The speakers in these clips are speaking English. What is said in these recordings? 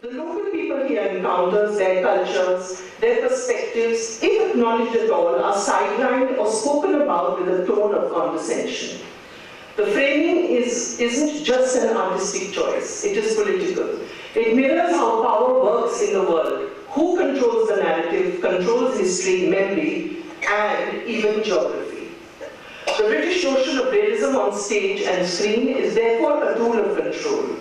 The local people he encounters, their cultures, their perspectives, if acknowledged at all, are sidelined or spoken about with a tone of condescension. The framing isn't just an artistic choice, it is political. It mirrors how power works in the world. Who controls the narrative, controls history, memory, and even geography. The British notion of realism on stage and screen is therefore a tool of control.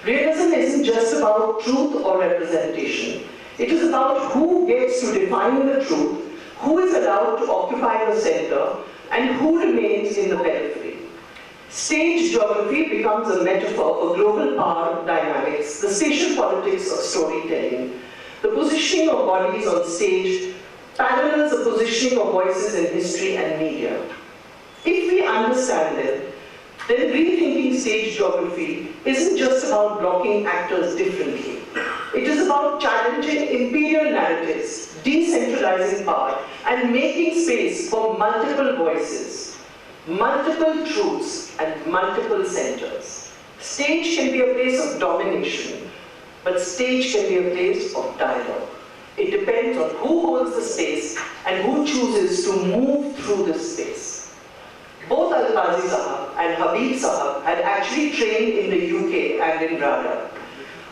Realism isn't just about truth or representation. It is about who gets to define the truth, who is allowed to occupy the center, and who remains in the periphery. Stage geography becomes a metaphor for global power dynamics, the spatial politics of storytelling. The positioning of bodies on stage parallels the positioning of voices in history and media. If we understand them, then rethinking stage geography isn't just about blocking actors differently. It is about challenging imperial narratives, decentralizing power, and making space for multiple voices, multiple truths, and multiple centers. Stage can be a place of domination, but stage can be a place of dialogue. It depends on who holds the space and who chooses to move through this space. Both Alkazi Sahab and Habib Sahab had actually trained in the UK and in Raza.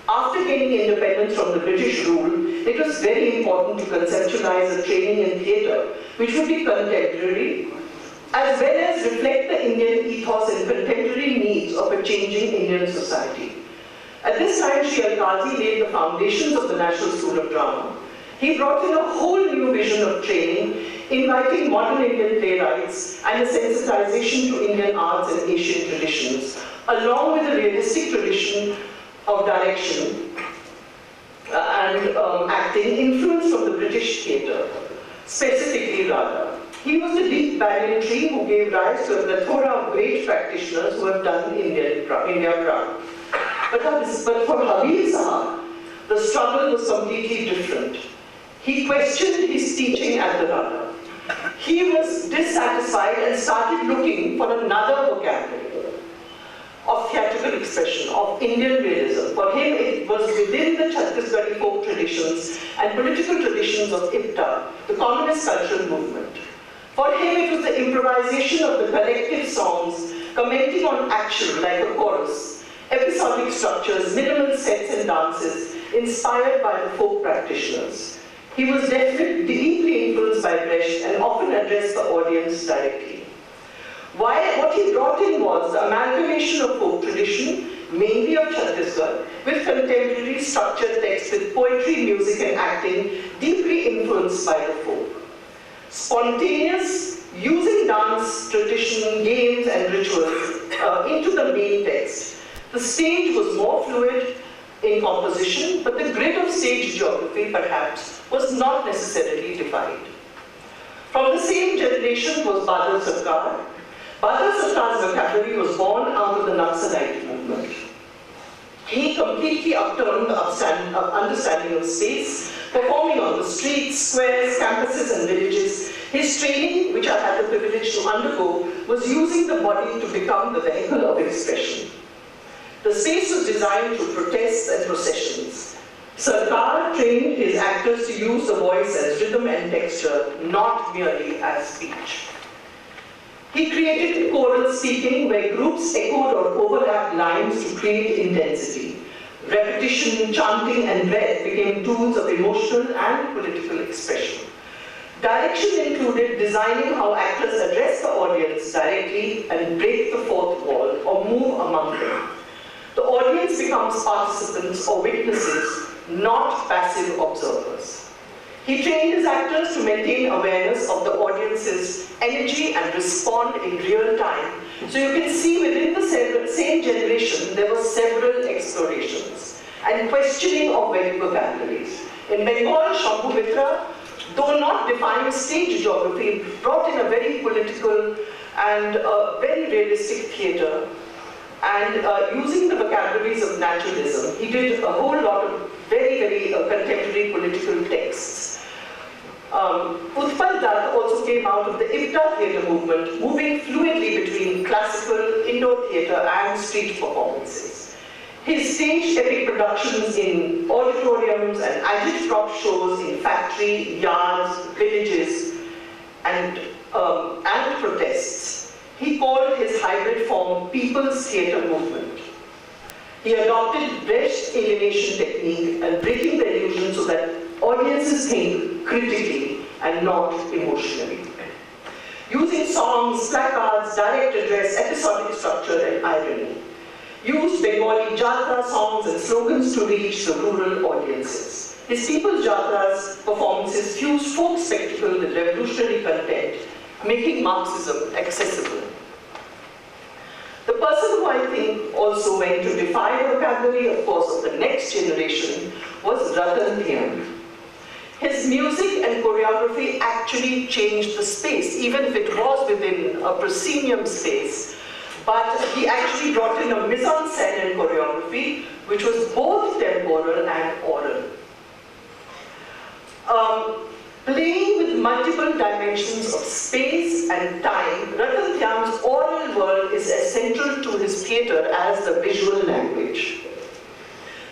After gaining independence from the British rule, it was very important to conceptualize a training in theatre which would be contemporary, as well as reflect the Indian ethos and contemporary needs of a changing Indian society. At this time, Shri Alkazi laid the foundations of the National School of Drama. He brought in a whole new vision of training, inviting modern Indian playwrights and a sensitization to Indian arts and Asian traditions, along with a realistic tradition of direction and acting influenced from the British theatre, specifically Raza. He was the deep banyan tree who gave rise to a plethora of great practitioners who have done India proud. But for Habib Sahab, the struggle was completely different. He questioned his teaching at the Raza. He was dissatisfied and started looking for another vocabulary of theatrical expression, of Indian realism. For him, it was within the Chhattisgarhi folk traditions and political traditions of IPTA, the communist cultural movement. For him, it was the improvisation of the collective songs, commenting on action like a chorus, episodic structures, minimal sets and dances, inspired by the folk practitioners. He was deeply influenced by Brecht and often addressed the audience directly. What he brought in was the amalgamation of folk tradition, mainly of Chhattisgarh, with contemporary structured text with poetry, music and acting deeply influenced by the folk. Spontaneous, using dance, tradition, games and rituals into the main text. The stage was more fluid in composition, but the grid of stage geography, perhaps, was not necessarily defined. From the same generation was Badal Sarkar. Badal Sarkar's vocabulary was born out of the Naxalite movement. He completely upturned the understanding of space, performing on the streets, squares, campuses and villages. His training, which I had the privilege to undergo, was using the body to become the vehicle of expression. The space was designed through protests and processions. Sarkar trained his actors to use the voice as rhythm and texture, not merely as speech. He created choral speaking where groups echoed or overlapped lines to create intensity. Repetition, chanting and breath became tools of emotional and political expression. Direction included designing how actors address the audience directly and break the fourth wall or move among them. The audience becomes participants or witnesses, not passive observers. He trained his actors to maintain awareness of the audience's energy and respond in real time. So you can see within the same generation, there were several explorations and questioning of vocabularies. In Bengal, Shambhu Mitra, though not defining stage geography, brought in a very political and very realistic theatre. And using the vocabularies of naturalism, he did a whole lot of very, very contemporary political texts. Utpal Dutt also came out of the IPTA theatre movement, moving fluidly between classical, indoor theatre and street performances. His stage epic productions in audio podiums and agitprop shows in factory, yards, villages, and protests. He called his hybrid form People's Theatre Movement. He adopted Brecht's alienation technique and breaking the illusion so that audiences think critically and not emotionally. Using songs, placards, direct address, episodic structure, and irony. Used Bengali jatra songs and slogans to reach the rural audiences. His People's Jatras performances fused folk spectacle with revolutionary content, making Marxism accessible. The person who I think also went to defy vocabulary, of course, of the next generation was Ratan Thiam. His music and choreography actually changed the space, even if it was within a proscenium space. But he actually brought in a mise-en-scène and choreography, which was both temporal and oral. Playing with multiple dimensions of space and time, Ratan Thiam's oral world is as central to his theatre as the visual language.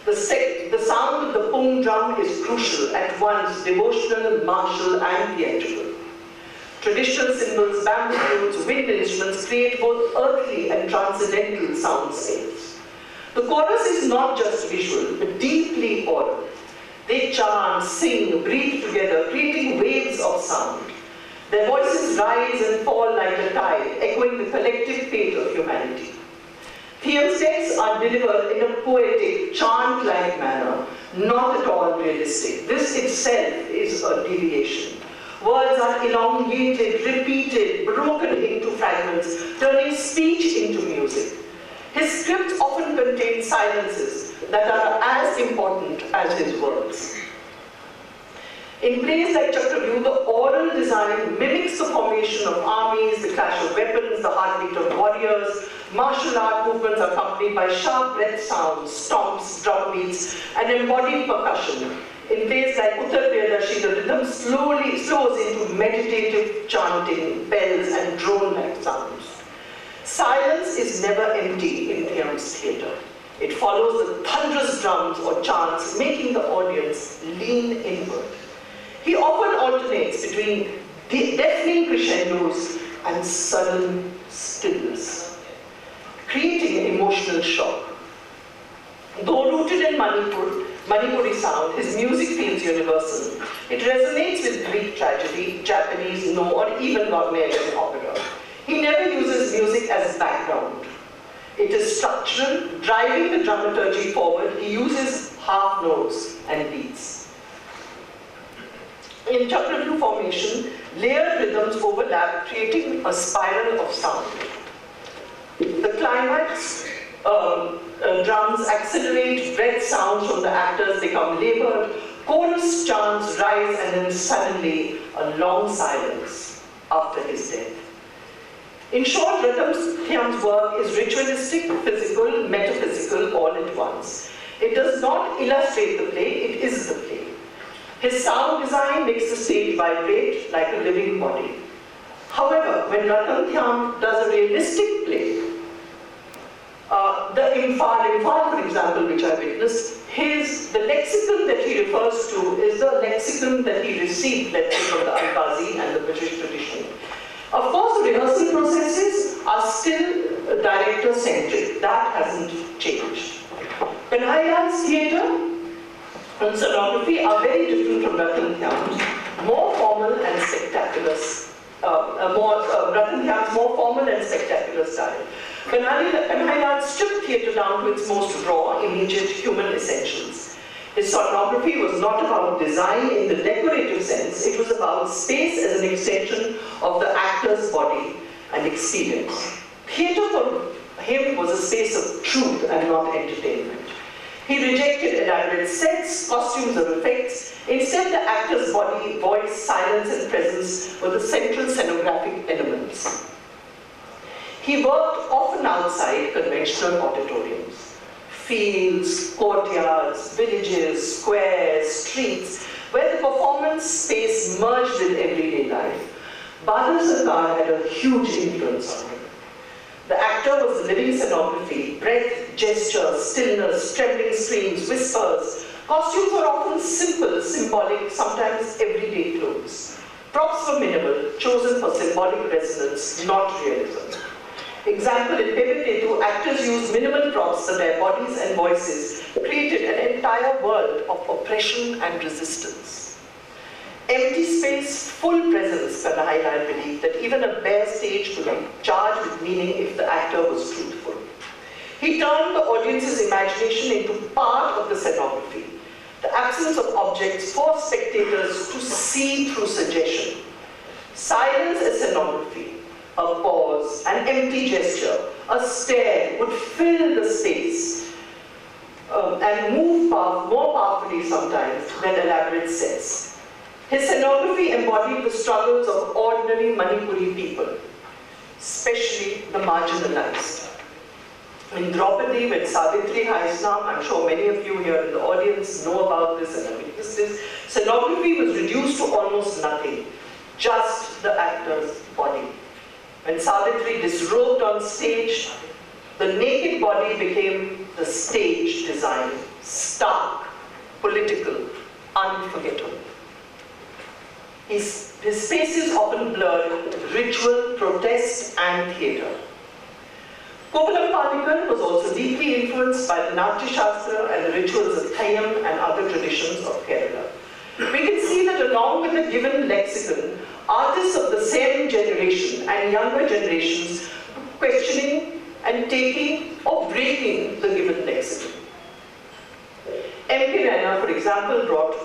The sound of the pung drum is crucial, at once devotional, martial, and theatrical. Traditional cymbals, bamboo flutes, wind instruments create both earthly and transcendental soundscapes. The chorus is not just visual, but deeply oral. They chant, sing, breathe together, creating waves of sound. Their voices rise and fall like a tide, echoing the collective fate of humanity. Thiam's texts are delivered in a poetic, chant-like manner, not at all realistic. This itself is a deviation. Words are elongated, repeated, broken into fragments, turning speech into music. His scripts often contain silences that are as important as his words. In plays like Chakravyuh, the oral design mimics the formation of armies, the clash of weapons, the heartbeat of warriors. Martial art movements are accompanied by sharp breath sounds, stomps, drum beats, and embodied percussion. In plays like Uttar Priyadarshi, the rhythm slowly slows into meditative chanting, bells, and drone-like sounds. Silence is never empty in Thiam's theatre. It follows the thunderous drums or chants, making the audience lean inward. He often alternates between deafening crescendos and sudden stillness, creating an emotional shock. Though rooted in Manipuri sound, his music feels universal. It resonates with Greek tragedy, Japanese, No, or even Wagnerian opera. He never uses music as background. It is structural, driving the dramaturgy forward. He uses half notes and beats. In Chakravyuh formation, layered rhythms overlap, creating a spiral of sound. The climax drums accelerate, breath sounds from the actors become labored, chorus chants rise, and then suddenly a long silence after his death. In short, Ratan Thiam's work is ritualistic, physical, metaphysical, all at once. It does not illustrate the play, it is the play. His sound design makes the stage vibrate like a living body. However, when Ratan Thiam does a realistic play, the Imphal, for example, which I witnessed, the lexicon that he refers to is the lexicon that he received, let's say, from the Alkazi and the British tradition. Of course, the rehearsal processes are still director-centric. That hasn't changed. Kanhailal's theatre and sonography are very different from Ratan Thiam's, more formal and spectacular. Ratan Thiam's more formal and spectacular style. Kanhailal's stripped theatre down to its most raw, immediate human essentials. His sonography was not about design in the decorative sense, it was about space as an extension of the actor's body and experience. Theatre for him was a space of truth and not entertainment. He rejected elaborate sets, costumes, or effects. Instead, the actor's body, voice, silence, and presence were the central scenographic elements. He worked often outside conventional auditoriums. Fields, courtyards, villages, squares, streets, where the performance space merged with everyday life. Badal Sarkar had a huge influence on him. The actor was living scenography, breath, gesture, stillness, trembling screams, whispers. Costumes were often simple, symbolic, sometimes everyday clothes. Props were minimal, chosen for symbolic resonance, not realism. Example, in Pepe, actors used minimal props that their bodies and voices created an entire world of oppression and resistance. Empty space, full presence, Kanhai and I believe that even a bare stage could be charged with meaning if the actor was truthful. He turned the audience's imagination into part of the scenography. The absence of objects forced spectators to see through suggestion. Silence as scenography, a pause, an empty gesture, a stare would fill the space and move more powerfully sometimes than elaborate sets. His scenography embodied the struggles of ordinary Manipuri people, especially the marginalized. In Draupadi, when Savitri Haisnam, I'm sure many of you here in the audience know about this, and this scenography was reduced to almost nothing, just the actor's body. When Savitri disrobed on stage, the naked body became the stage design, stark, political, unforgettable. His spaces often blurred ritual, protest, and theatre. Kovalam Palikar was also deeply influenced by the Natya Shastra and the rituals of Thayyam and other traditions of Kerala. We can see that along with the given lexicon, artists of the same generation and younger generations questioning and taking or breaking the given lexicon. M.K. Raina, for example, brought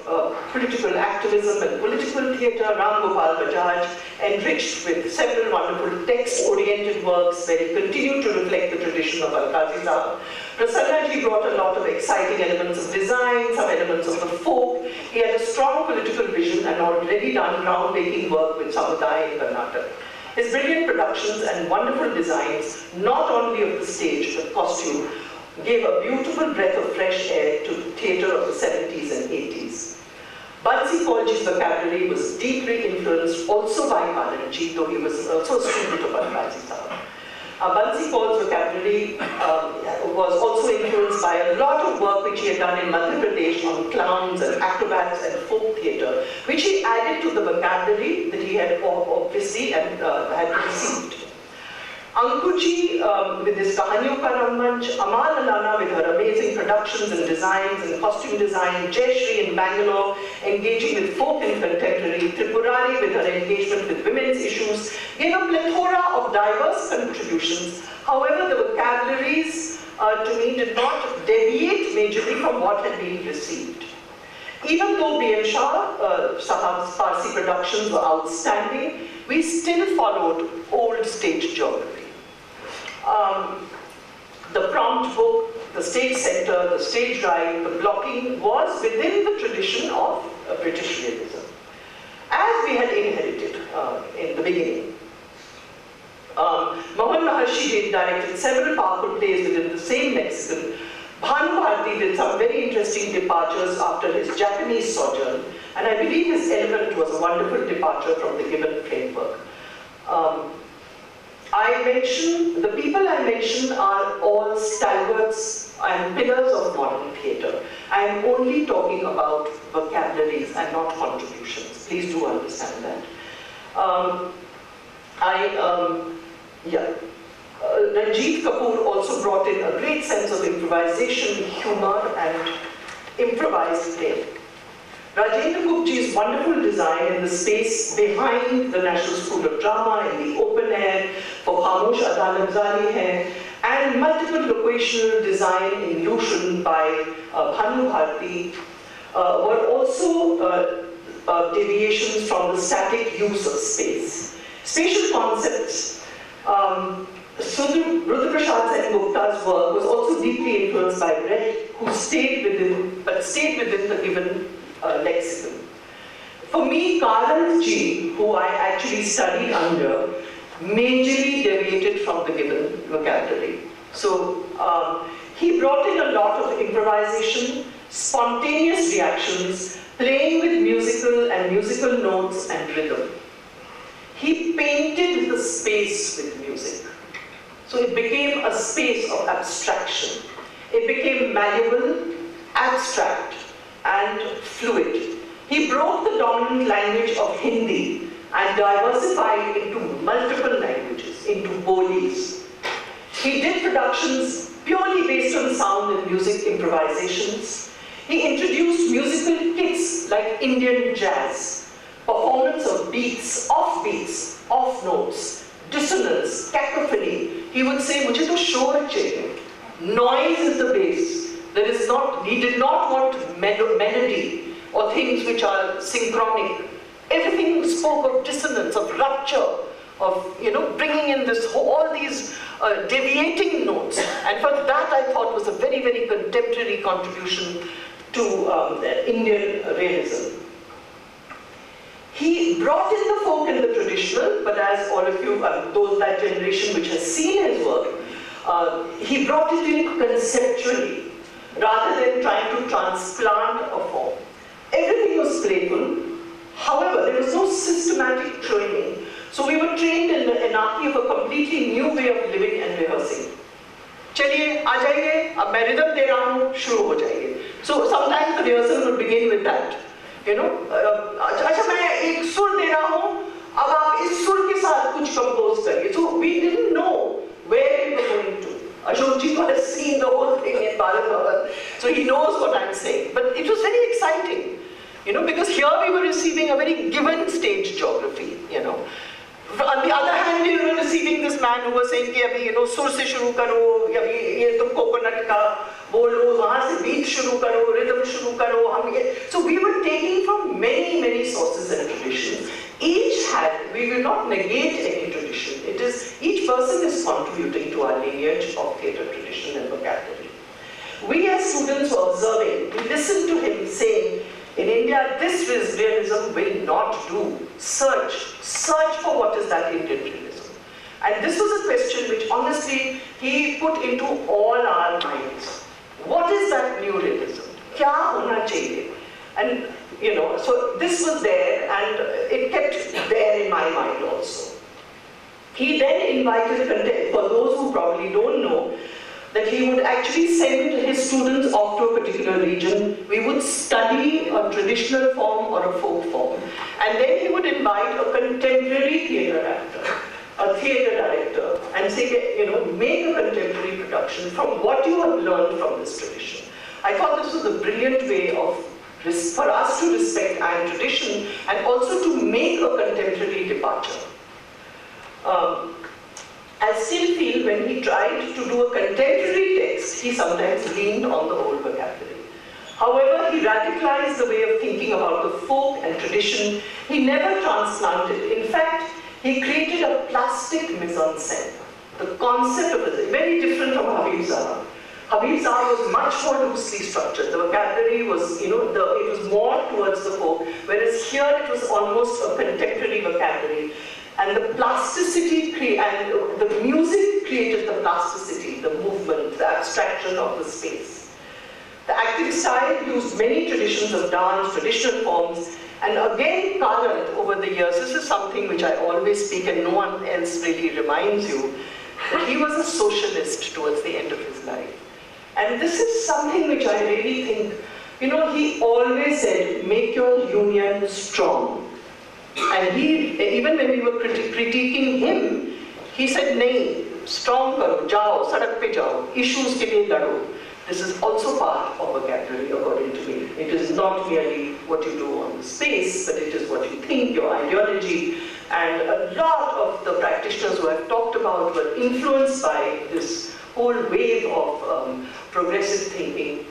political activism and political theatre. Ram Gopal Bajaj, enriched with several wonderful text-oriented works where he continued to reflect the tradition of Al-Qazi Sahib. Prasannaji brought a lot of exciting elements of design, some elements of the folk. He had a strong political vision and already done groundbreaking work with Samudaya in Karnataka. His brilliant productions and wonderful designs, not only of the stage but costume, gave a beautiful breath of fresh air to the theatre of the 70s and 80s. Bansi Kaulji's vocabulary was deeply influenced also by Palanji, though he was also a student of Al-Qazi Sahib. Bansi Kaul's vocabulary was also influenced by a lot of work which he had done in Madhya Pradesh on clowns and acrobats and folk theatre, which he added to the vocabulary that he had obviously had received. Ankuji with his Kahaniyon Ka Rangmanch, Amal Alana with her amazing productions and designs and costume design, Jayashree in Bangalore engaging with folk and contemporary, Tripurari with her engagement with women's issues, gave a plethora of diverse contributions. However, the vocabularies to me did not deviate majorly from what had been received. Even though B.M. Shah Sahab's Farsi productions were outstanding, we still followed old stage geography. The prompt book, the stage center, the stage right, the blocking was within the tradition of British realism, as we had inherited in the beginning. Mohan Maharshi directed several powerful plays within the same lexicon. Bhanu Bharti did some very interesting departures after his Japanese sojourn, and I believe his element was a wonderful departure from the given framework. The people I mention are all stalwarts and pillars of modern theatre. I am only talking about vocabularies and not contributions. Please do understand that. Ranjit Kapoor also brought in a great sense of improvisation, humor, and improvised play. Rajendra Gupji's wonderful design in the space behind the National School of Drama, in the open air, for Khamosh Adalat Zari Hai, and multiple locational design in Lushan by Bhanu Bharti were also deviations from the static use of space. Spatial concepts, Rudra Prasad Sen Gupta's work was also deeply influenced by Brett, who stayed within the given lexicon. For me, Karl G, who I actually studied under, majorly deviated from the given vocabulary. So he brought in a lot of improvisation, spontaneous reactions, playing with musical notes and rhythm. He painted the space with music. So it became a space of abstraction. It became malleable, abstract, and fluid. He broke the dominant language of Hindi and diversified into multiple languages, into bolis. He did productions purely based on sound and music improvisations. He introduced musical kits like Indian jazz, performance of beats, off notes, dissonance, cacophony. He would say, "Mujhe to shor chahiye." Noise is the bass. He did not want melody or things which are synchronic. Everything spoke of dissonance, of rupture, of bringing in all these deviating notes. And for that I thought was a very, very contemporary contribution to Indian realism. He brought in the folk and the traditional, but as all of you, that generation which has seen his work, he brought it in conceptually, rather than trying to transplant a form. Everything was playful. However, there was no systematic training. So we were trained in the anarchy of a completely new way of living and rehearsing. चलिए आ जाइए, अब मैं rhythm दे रहा हूँ, शुरू हो जाइए. So sometimes the rehearsal would begin with that. अच्छा मैं एक सुर दे रहा हूँ, अब आप इस सुर के साथ कुछ compose करिए. So we didn't know where we were going to. Ashok ji has seen the whole thing in Bharat Bhavan, so he knows what I'm saying. But it was very exciting, because here we were receiving a very given stage geography, On the other hand, we were receiving this man who was saying, कि सुर से शुरू करो, अभी ये तुम coconut का बोलो, वहाँ से बीट शुरू करो, rhythm शुरू करो, So we were taking from many, many sources and traditions. We will not negate any tradition. It is, each person is contributing to our lineage of theatre tradition and vocabulary. We as students were observing, we listened to him saying, in India, this realism will not do. Search for what is that Indian realism. And this was a question which honestly he put into all our minds. What is that new realism? Kya hona chahiye? And so this was there, and it kept there in my mind also. He then invited, for those who probably don't know, that he would actually send his students off to a particular region. We would study a traditional form or a folk form. And then he would invite a contemporary theatre actor, a theatre director, and say, make a contemporary production from what you have learned from this tradition. I thought this was a brilliant way for us to respect our tradition and also to make a contemporary departure. I still feel when he tried to do a contemporary text, he sometimes leaned on the old vocabulary. However, he radicalized the way of thinking about the folk and tradition. He never transplanted. In fact, he created a plastic mise-en-scène. The concept of it, very different from Habib Zahra. Habib Zahra was much more loosely structured. The vocabulary was, it was more towards the folk, whereas here it was almost a contemporary vocabulary. And the plasticity, and the music created the plasticity, the movement, the abstraction of the space. The acting style used many traditions of dance, traditional forms, and again colored over the years. This is something which I always speak and no one else really reminds you, that he was a socialist towards the end of his life. And this is something which I really think, he always said, make your union strong. And even when we were critiquing him, he said, nahi, strong karo, jao, sadak pe jao, issues ke liye lado. This is also part of vocabulary, according to me. It is not merely what you do on the space, but it is what you think, your ideology. And a lot of the practitioners who I've talked about were influenced by this whole wave of progressive thinking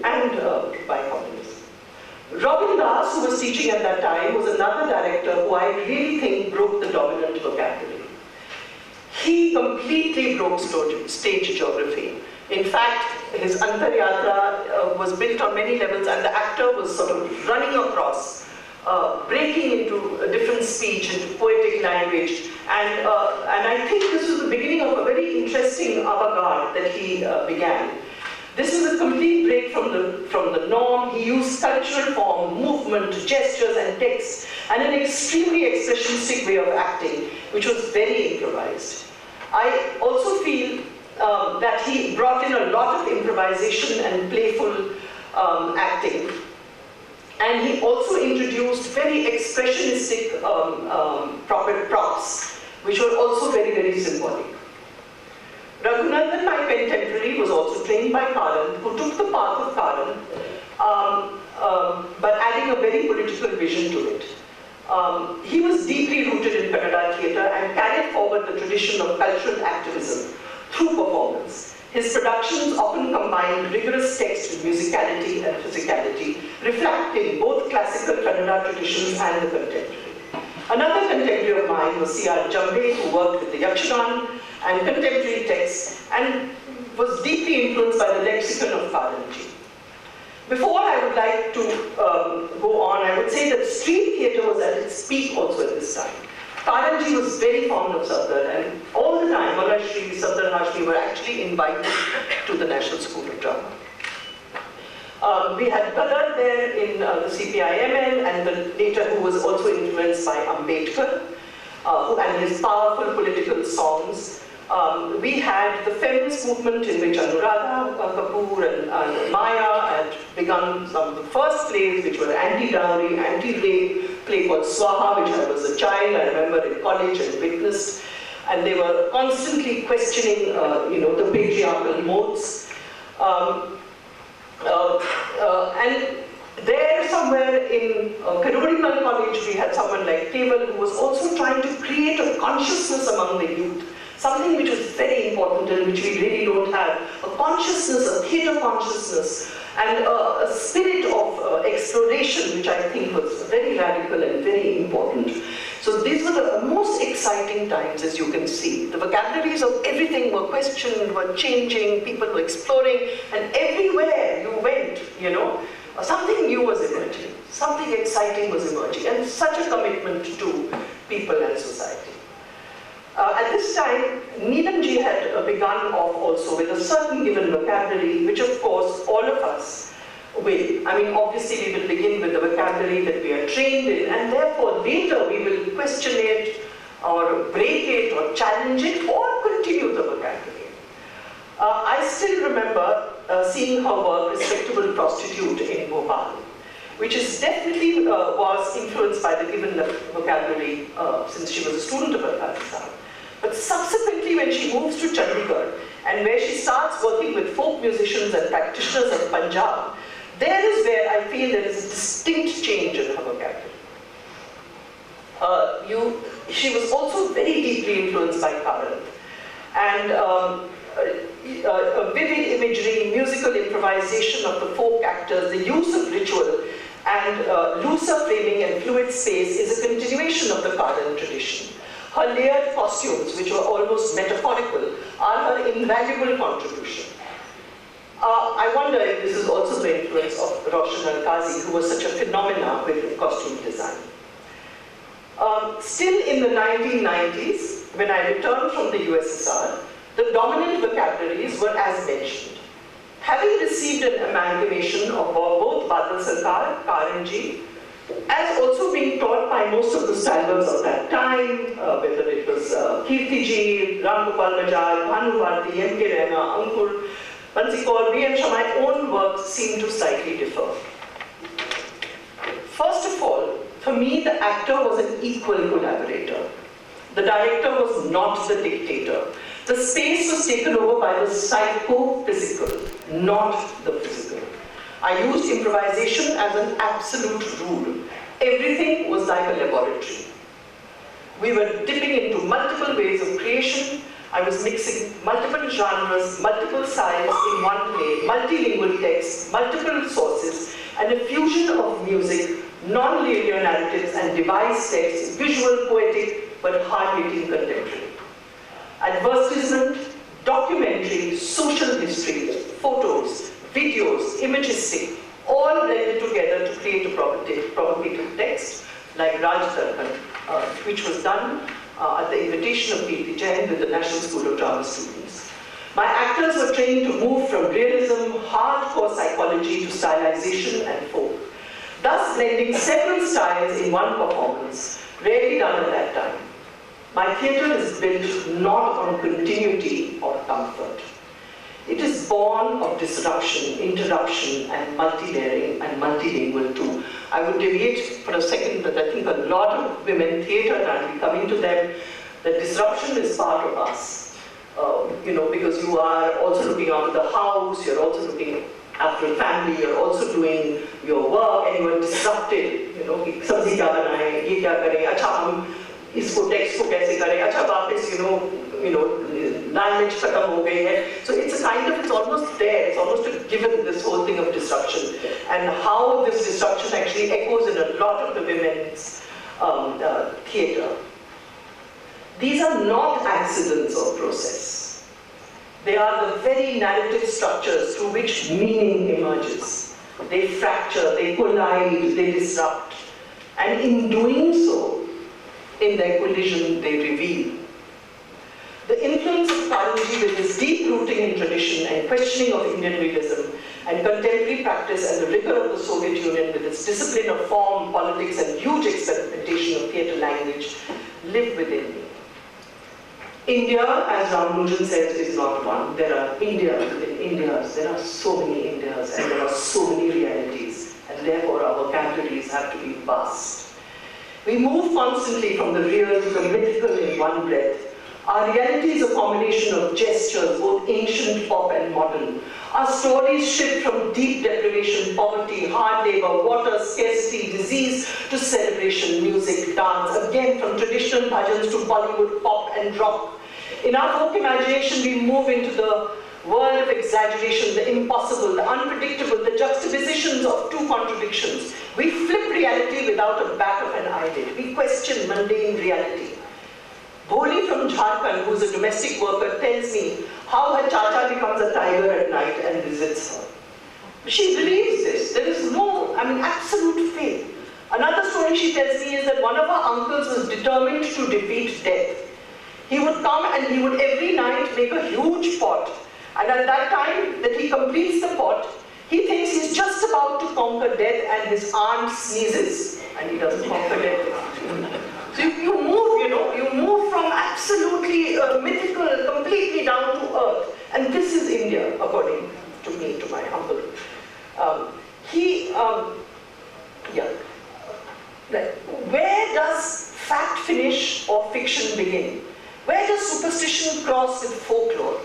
and by communism. Robin Das, who was teaching at that time, was another director who I really think broke the dominant vocabulary. He completely broke stage geography. In fact, his Antaryatra was built on many levels, and the actor was sort of running across, breaking into a different speech, into poetic language. And I think this was the beginning of a very interesting avant-garde that he began. This was a complete break from the norm. He used cultural form, movement, gestures, and text, and an extremely expressionistic way of acting, which was very improvised. I also feel that he brought in a lot of improvisation and playful acting. And he also introduced very expressionistic props, which were also very, very symbolic. Raghunandan, my contemporary, was also trained by Karan, who took the path of Karan, but adding a very political vision to it. He was deeply rooted in Kannada theatre and carried forward the tradition of cultural activism through performance. His productions often combined rigorous text with musicality and physicality, reflecting both classical Kannada traditions and the contemporary. Another contemporary of mine was C.R. Jambe, who worked with the Yakshagan and contemporary texts and was deeply influenced by the lexicon of Karanji. Before I would like to go on, I would say that street theatre was at its peak also at this time. Karanji was very fond of Sardar, and all the time, Manashri, Sardar Hashmi were actually invited to the National School of Drama. We had Gadar there in the CPIML, and later who was also influenced by Ambedkar, and his powerful political songs. We had the feminist movement in which Anuradha Kapoor and Maya had begun some of the first plays, which were anti-dowry, anti-rape, play called Swaha, which I was a child, I remember in college and witnessed. And they were constantly questioning, the patriarchal modes. And there somewhere in Kadurimal College, we had someone like Keval, who was also trying to create a consciousness among the youth. Something which was very important and which we really don't have. A consciousness, a theatre consciousness, and a spirit of exploration, which I think was very radical and very important. So these were the most exciting times, as you can see. The vocabularies of everything were questioned, were changing, people were exploring, and everywhere you went, something new was emerging, something exciting was emerging, and such a commitment to people and society. At this time, Neelamji had begun off also with a certain given vocabulary, which of course all of us will. I mean, obviously we will begin with the vocabulary that we are trained in, and therefore later we will question it, or break it, or challenge it, or continue the vocabulary. I still remember seeing her work, Respectable Prostitute, in Bhopal, which is definitely was influenced by the given vocabulary since she was a student of Afghanistan. But subsequently, when she moves to Chandigarh, and where she starts working with folk musicians and practitioners of Punjab, there is where I feel there is a distinct change in her vocabulary. She was also very deeply influenced by Karan. And vivid imagery, musical improvisation of the folk actors, the use of ritual, and looser framing and fluid space is a continuation of the Karan tradition. Her layered costumes, which were almost metaphorical, are her invaluable contribution. I wonder if this is also the influence of Roshan Al-Qazi, who was such a phenomenon with costume design. Still in the 1990s, when I returned from the USSR, the dominant vocabularies were as mentioned. Having received an amalgamation of both Badal Sarkar, Karanji, as also being taught by most of the scholars of that time, whether it was Kirtiji, Ram Gopal Bajaj, Bhanu Bharti, M.K. Raina, Ankur, Pansikor, B.M. Shah, my own works seem to slightly differ. First of all, for me, the actor was an equal collaborator. The director was not the dictator. The space was taken over by the psycho-physical, not the physical. I used improvisation as an absolute rule. Everything was like a laboratory. We were dipping into multiple ways of creation. I was mixing multiple genres, multiple styles in one play, multilingual text, multiple sources, and a fusion of music, non-linear narratives and devised texts, visual, poetic, but hard-hitting contemporary. Advertisement, documentary, social history, photos, videos, imagistic, all blended together to create a provocative text like Raj Darpan, which was done at the invitation of Kirti Jain with the National School of Drama students. My actors were trained to move from realism, hardcore psychology to stylization and folk, thus blending several styles in one performance, rarely done at that time. My theatre is built not on continuity or comfort. It is born of disruption, interruption, and multi-layering and multilingual too. I would deviate for a second, but I think a lot of women theatre, and we coming to them, that disruption is part of us. Because you are also looking after the house, you're also looking after a family, you're also doing your work, and you are disrupted. Sabzi kya banaye, ye kya kare, acha hum isko text ko kaise kare, acha वापस language khatam ho gayi hai. So it's a kind of, it's almost there, it's almost a given, this whole thing of disruption, and how this disruption actually echoes in a lot of the women's theatre. These are not accidents or process. They are the very narrative structures through which meaning emerges. They fracture, they collide, they disrupt. And in doing so, in their collision, they reveal. The influence of Karanji with his deep rooting in tradition and questioning of Indian realism and contemporary practice and the rigor of the Soviet Union with its discipline of form, politics and huge experimentation of theatre language live within me. India, as Ramanujan says, is not one. There are Indias within Indias. There are so many Indias and there are so many realities, and therefore our vocabularies have to be vast. We move constantly from the real to the mythical in one breath. Our reality is a combination of gestures, both ancient, pop and modern. Our stories shift from deep deprivation, poverty, hard labor, water, scarcity, disease, to celebration, music, dance, again from traditional bhajans to Bollywood, pop and rock. In our folk imagination, we move into the world of exaggeration, the impossible, the unpredictable, the juxtapositions of two contradictions. We flip reality without a back of an eyelid. We question mundane reality. Bholi from Jharkhand, who is a domestic worker, tells me how her chacha becomes a tiger at night and visits her. She believes this. There is no, absolute faith. Another story she tells me is that one of her uncles was determined to defeat death. He would come and he would every night make a huge pot. And at that time that he completes the pot, he thinks he's just about to conquer death, and his aunt sneezes and he doesn't conquer death. So you move from absolutely mythical, completely down to earth. And this is India, according to me, to my uncle. Where does fact finish or fiction begin? Where does superstition cross with folklore?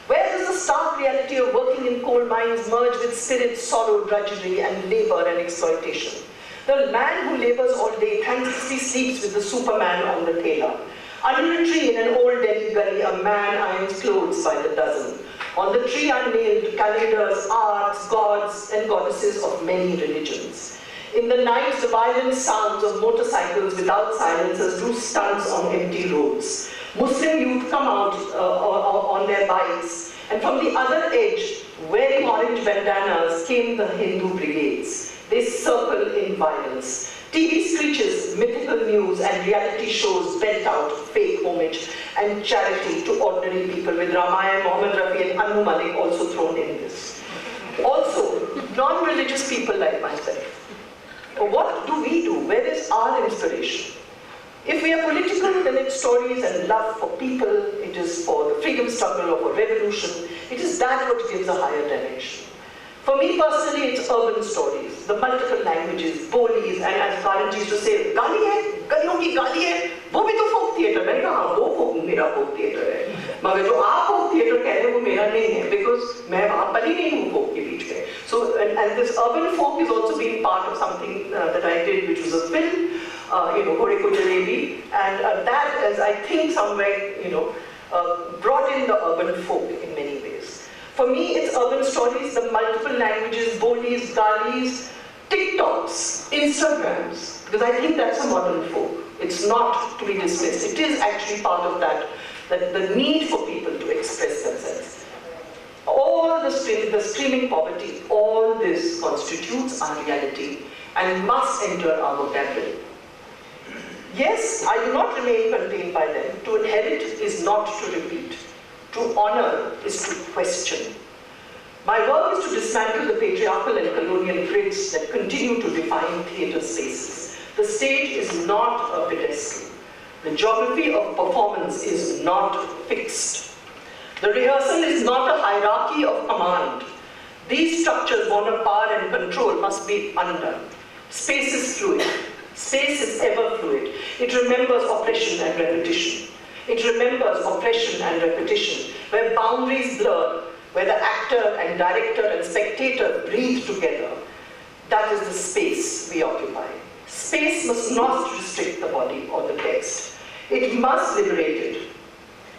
Where does the stark reality of working in coal mines merge with spirit, sorrow, drudgery, and labor and exploitation? The man who labors all day thanklessly sleeps with the Superman on the tailor. Under a tree in an old Delhi gully, a man irons clothes by the dozen. On the tree are nailed calendars, arts, gods, and goddesses of many religions. In the night, the violent sounds of motorcycles without silencers do stunts on empty roads. Muslim youth come out on their bikes, and from the other edge, wearing orange bandanas, came the Hindu brigades. They circle in violence. TV screeches, mythical news, and reality shows bent out fake homage and charity to ordinary people, with Ramayana, Muhammad Rafi, and Anu Malik also thrown in this. Also, non-religious people like myself. What do we do? Where is our inspiration? If we are political, then it's stories and love for people. It is for the freedom struggle or for revolution. It is that what gives a higher dimension. For me personally, it's urban stories, the multiple languages, bolis, and as Karanji used to say, gali hai, galiyon ki gali hai, wo bhi to folk theatre. मैंने कहा हाँ, वो folk मेरा folk theatre है. मगर जो आप folk theatre कह रहे हो वो मेरा नहीं है, because मैं वहाँ पली नहीं हूँ folk के बीच में. So and this urban folk has also been part of something that I did, which was a film, Hore Ko Jalebi, and that, as I think somewhere, brought in the urban folk in many ways. For me, it's urban stories, the multiple languages, bolis, galis, TikToks, Instagrams, because I think that's a modern folk. It's not to be dismissed. It is actually part of that the need for people to express themselves. All the screaming poverty, all this constitutes our reality and must enter our vocabulary. Yes, I do not remain contained by them. To inherit is not to repeat. To honor is to question. My work is to dismantle the patriarchal and colonial grids that continue to define theatre spaces. The stage is not a pedestal. The geography of performance is not fixed. The rehearsal is not a hierarchy of command. These structures born of power and control must be undone. Space is fluid. Space is ever fluid. It remembers oppression and repetition. It remembers oppression and repetition, where boundaries blur, where the actor and director and spectator breathe together. That is the space we occupy. Space must not restrict the body or the text. It must liberate it.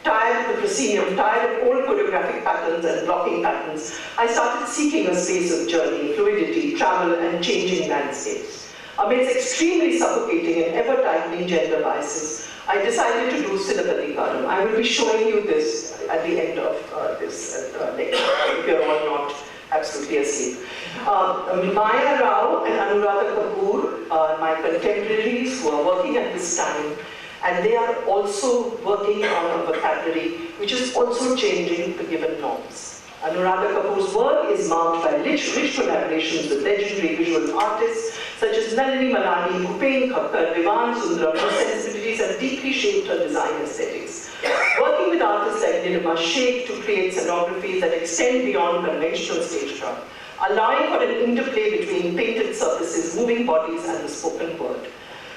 Tired of the proscenium, tired of old choreographic patterns and blocking patterns, I started seeking a space of journey, fluidity, travel, and changing landscapes. Amidst extremely suffocating and ever-tightening gender biases, I decided to do Silapadikaram. I will be showing you this at the end of this lecture, if you're all not absolutely asleep. Maya Rao and Anuradha Kapoor are my contemporaries who are working at this time, and they are also working on a vocabulary which is also changing the given norms. Anuradha Kapoor's work is marked by rich collaborations with legendary visual artists such as Nalini Malani, Bhupen Khakkar, Vivan Sundaram, whose sensibilities have deeply shaped her design aesthetics. Working with artists like Nilima Sheikh to create scenographies that extend beyond conventional stagecraft, allowing for an interplay between painted surfaces, moving bodies, and the spoken word.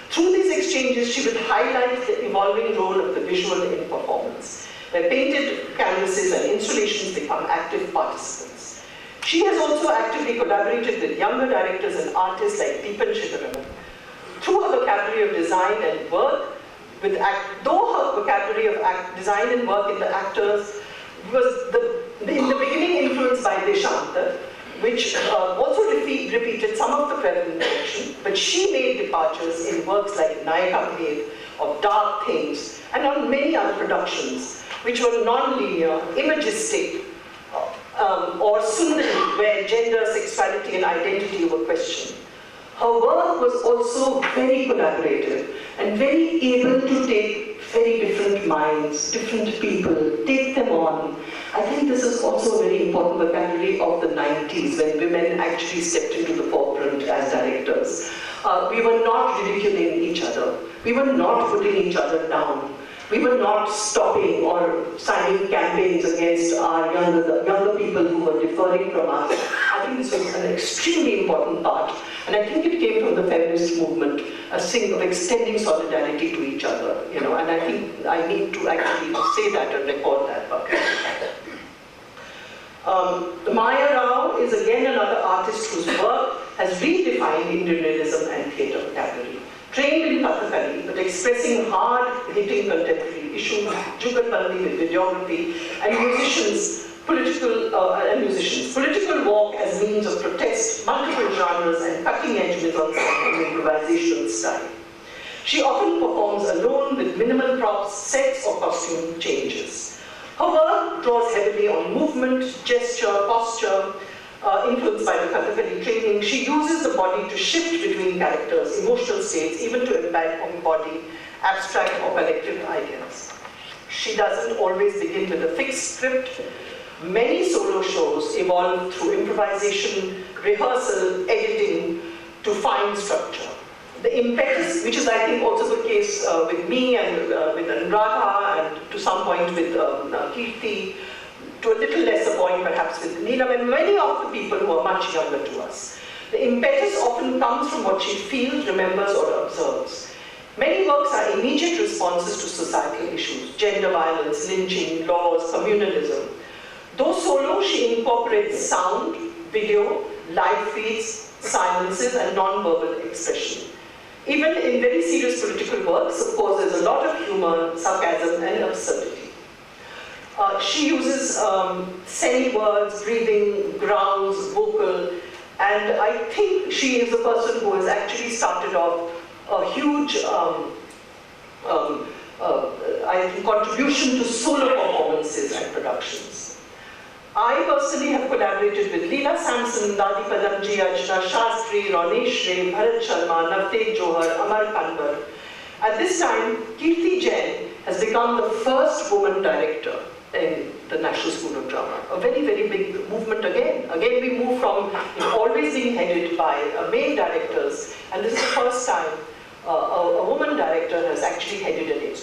Through these exchanges, she would highlight the evolving role of the visual in performance, where painted canvases and installations become active participants. She has also actively collaborated with younger directors and artists like Deepan Chidaraman. Through her vocabulary of design and work, though her vocabulary of design and work in the actors was in the beginning influenced by Deshantar, which also repeated some of the prevalent direction, but she made departures in works like Nayaka Bhed, of Dark Things, and on many other productions, which were non-linear, imagistic, or Sundari, where gender, sexuality, and identity were questioned. Her work was also very collaborative and very able to take very different minds, different people, take them on. I think this is also a very important vocabulary of the 90s, when women actually stepped into the forefront as directors. We were not ridiculing each other. We were not putting each other down. We were not stopping or signing campaigns against our younger people who were differing from us. I think this was an extremely important part. And I think it came from the feminist movement, a thing of extending solidarity to each other, you know, and I think I need to actually say that and record that part. Maya Rao is again another artist whose work has redefined Indian realism and theatre vocabulary. Trained in Kathakali, but expressing hard-hitting contemporary issues, Jugalbandi with videography, and political walk as means of protest, multiple genres, and cutting-edge methods and improvisational style. She often performs alone with minimal props, sets, or costume changes. Her work draws heavily on movement, gesture, posture, influenced by the Kathakali training. She uses the body to shift between characters, emotional states, even to embody abstract or collective ideas. She doesn't always begin with a fixed script. Many solo shows evolve through improvisation, rehearsal, editing to find structure. The impetus, which is I think also the case with me and with Anuradha and to some point with Kirti, to a little lesser point perhaps with Neelam and many of the people who are much younger to us. The impetus often comes from what she feels, remembers, or observes. Many works are immediate responses to societal issues, gender violence, lynching, laws, communalism. Though solo, she incorporates sound, video, live feeds, silences, and non-verbal expression. Even in very serious political works, of course, there's a lot of humor, sarcasm, and absurdity. She uses semi-words, breathing, growls, vocal, and I think she is the person who has actually started off a huge contribution to solo performances and productions. I personally have collaborated with Leela Sampson, Dadi Padamji, Ajna Shastri, Ronesh Ray, Bharat Sharma, Navtej Johar, Amar Kanwar. At this time, Kirti Jain has become the first woman director in the National School of Drama. A very, very big movement again. Again, we move from always being headed by male directors, and this is the first time a woman director has actually headed an institute.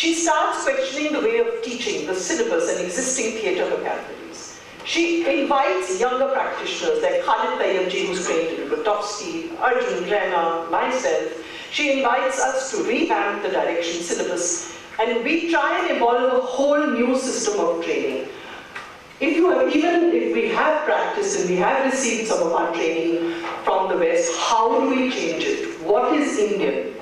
She starts questioning the way of teaching, the syllabus and existing theatre vocabularies. She invites younger practitioners like Khalid Tayyabji, who's trained in Grotowski, Arjun, Rena, myself. She invites us to revamp the direction syllabus, and we try and evolve a whole new system of training. Even if we have practiced and we have received some of our training from the West, how do we change it? What is Indian?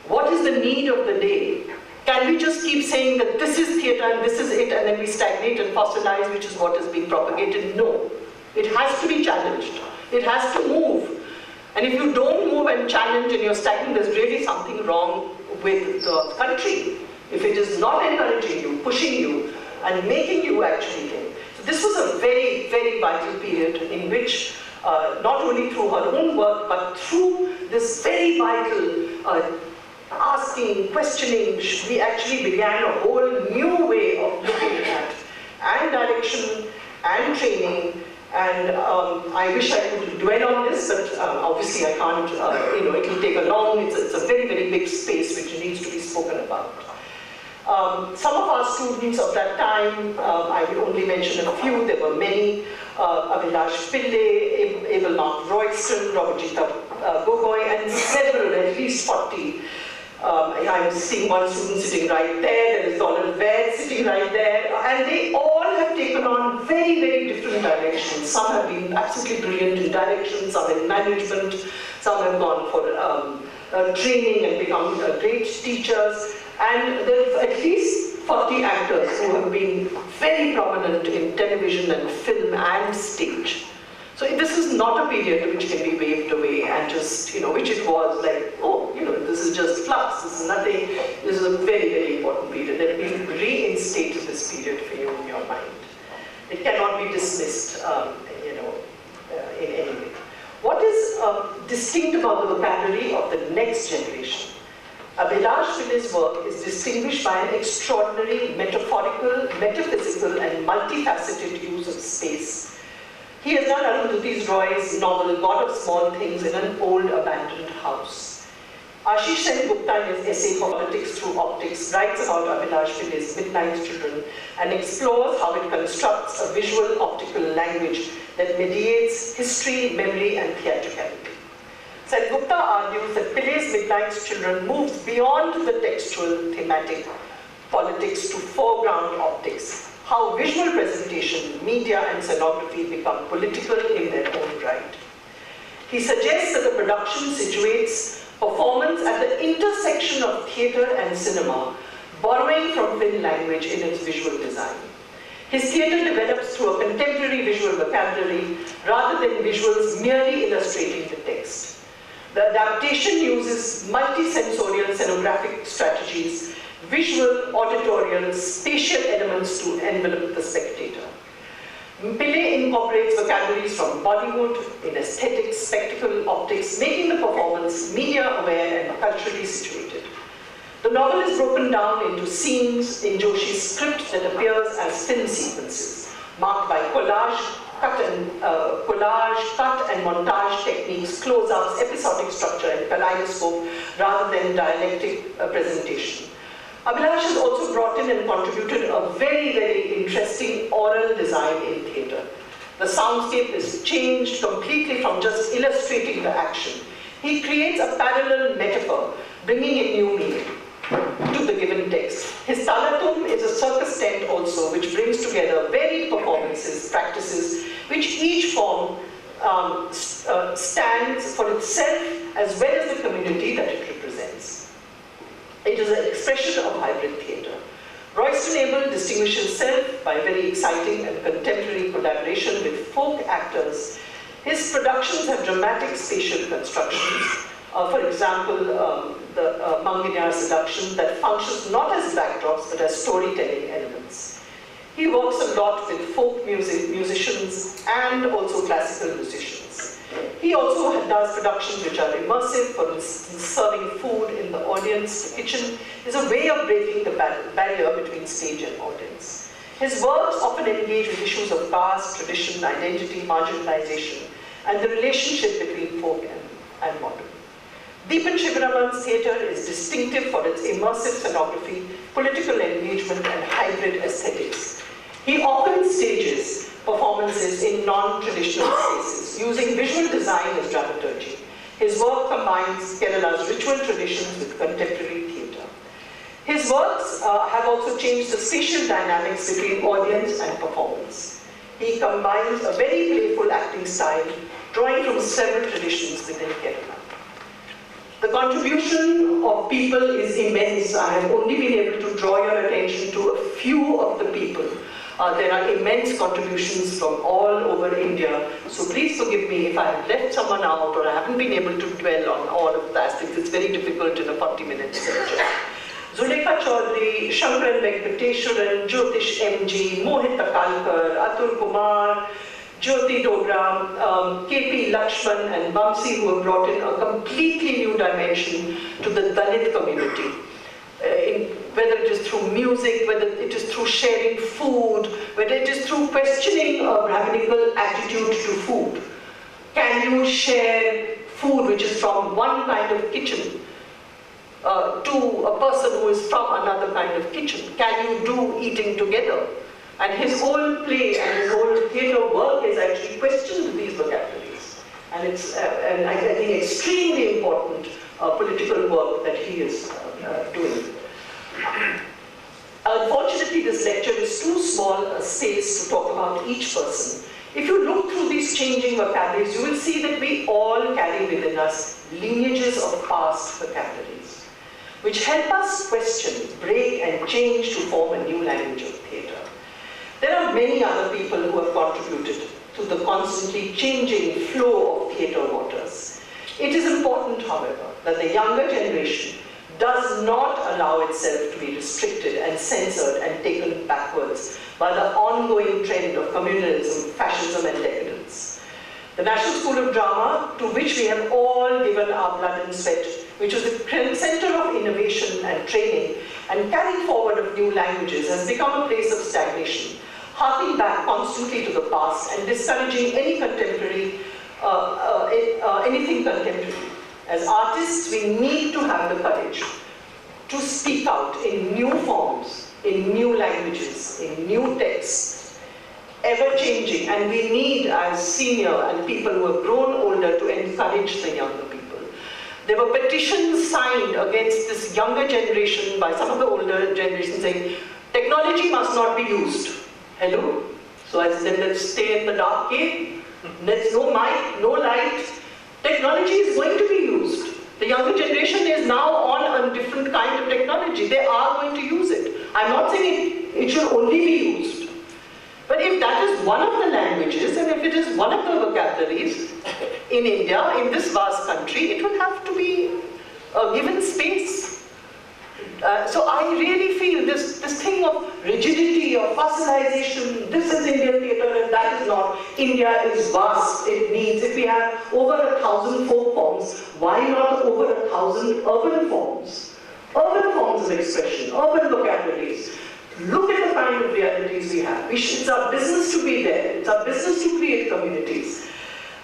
What is the need of the day? Can we just keep saying that this is theatre and this is it, and then we stagnate and fossilize, which is what is being propagated? No. It has to be challenged. It has to move. And if you don't move and challenge and you're stagnant, there's really something wrong with the country. If it is not encouraging you, pushing you, and making you actually think. So this was a very, very vital period in which, not only through her own work, but through this very vital asking, questioning, we actually began a whole new way of looking at and direction and training. And I wish I could dwell on this, but obviously I can't, it will take a long, it's a very, very big space which needs to be spoken about. Some of our students of that time, I will only mention a few, there were many, Abhilash Pillai, Abel Mark Royston, Robert Gogoi, and several, at least 40. I'm seeing one student sitting right there is Donald Baird sitting right there, and they all have taken on very, very different directions. Some have been absolutely brilliant in direction, some in management, some have gone for training and become great teachers, and there are at least 40 actors who have been very prominent in television and film and stage. So this is not a period which can be waved away and just, which it was like, oh, this is just flux, this is nothing. This is a very, very important period. Let me reinstate this period for you in your mind. It cannot be dismissed, in any way. What is distinct about the vocabulary of the next generation? Abhilash Pillai's work is distinguished by an extraordinary metaphorical, metaphysical, and multifaceted use of space. He has done Arundhati Roy's novel God of Small Things in an old abandoned house. Ashish Sen Gupta in his essay Politics Through Optics writes about Abhilash Pillai's Midnight Children and explores how it constructs a visual optical language that mediates history, memory, and theatricality. Sen Gupta argues that Pillai's Midnight Children moves beyond the textual, thematic politics to foreground optics. How visual presentation, media, and scenography become political in their own right. He suggests that the production situates performance at the intersection of theatre and cinema, borrowing from film language in its visual design. His theatre develops through a contemporary visual vocabulary rather than visuals merely illustrating the text. The adaptation uses multisensorial scenographic strategies, visual, auditorial, spatial elements to envelop the spectator. Pillai incorporates vocabularies from Bollywood in aesthetics, spectacle, optics, making the performance media-aware and culturally situated. The novel is broken down into scenes in Joshi's script that appears as film sequences, marked by collage, cut and montage techniques, close-ups, episodic structure, and kaleidoscope rather than dialectic presentation. Abhilash has also brought in and contributed a very, very interesting oral design in theatre. The soundscape is changed completely from just illustrating the action. He creates a parallel metaphor, bringing in new meaning to the given text. His Talatum is a circus tent also, which brings together varied performances, practices, which each form stands for itself as well as the community that it represents. It is an expression of hybrid theatre. Royston Abel distinguishes himself by very exciting and contemporary collaboration with folk actors. His productions have dramatic spatial constructions. For example, the Manginyar Seduction that functions not as backdrops but as storytelling elements. He works a lot with folk musicians and also classical musicians. He also does productions which are immersive, for instance, serving food in the audience. The kitchen is a way of breaking the barrier between stage and audience. His works often engage with issues of caste, tradition, identity, marginalization, and the relationship between folk and modern. Deepan Shivaraman's theatre is distinctive for its immersive scenography, political engagement, and hybrid aesthetics. He often stages performances in non-traditional spaces, using visual design as dramaturgy. His work combines Kerala's ritual traditions with contemporary theatre. His works have also changed the spatial dynamics between audience and performance. He combines a very playful acting style, drawing from several traditions within Kerala. The contribution of people is immense. I have only been able to draw your attention to a few of the people. There are immense contributions from all over India. So please forgive me if I have left someone out or I haven't been able to dwell on all of the aspects. It's very difficult in a 40-minute session. Zulekha Chaudhary, Shankaran Venkateshwaran, Jyotish MG, Mohit Takalkar, Atul Kumar, Jyoti Dogra, KP Lakshman and Vamsi, who have brought in a completely new dimension to the Dalit community. Whether it is through music, whether it is through sharing food, whether it is through questioning a Brahminical attitude to food. Can you share food which is from one kind of kitchen to a person who is from another kind of kitchen? Can you do eating together? And his whole play and his whole theatre work is actually questioned these vocabularies. And it's, and I think, extremely important political work that he is doing. Unfortunately, this lecture is too small a space to talk about each person. If you look through these changing vocabularies, you will see that we all carry within us lineages of past vocabularies, which help us question, break, and change to form a new language of theatre. There are many other people who have contributed to the constantly changing flow of theatre waters. It is important, however, that the younger generation does not allow itself to be restricted and censored and taken backwards by the ongoing trend of communalism, fascism, and decadence. The National School of Drama, to which we have all given our blood and sweat, which is the center of innovation and training and carrying forward of new languages, has become a place of stagnation, harking back constantly to the past and discouraging any contemporary, anything contemporary. As artists, we need to have the courage to speak out in new forms, in new languages, in new texts, ever-changing, and we need, as senior and people who have grown older, to encourage the younger people. There were petitions signed against this younger generation by some of the older generations saying, technology must not be used. Hello? So I said, let's stay in the dark cave. There's no mic, no light. Technology is going to be used. The younger generation is now on a different kind of technology. They are going to use it. I'm not saying it should only be used. But if that is one of the languages, and if it is one of the vocabularies in India, in this vast country, it will have to be given space. So I really feel this thing of rigidity, of fossilization, this is Indian theatre and that is not. India is vast. It needs, if we have over 1,000 folk forms, why not over 1,000 urban forms? Urban forms of expression, urban vocabularies. Look at the kind of realities we have. It's our business to be there. It's our business to create communities.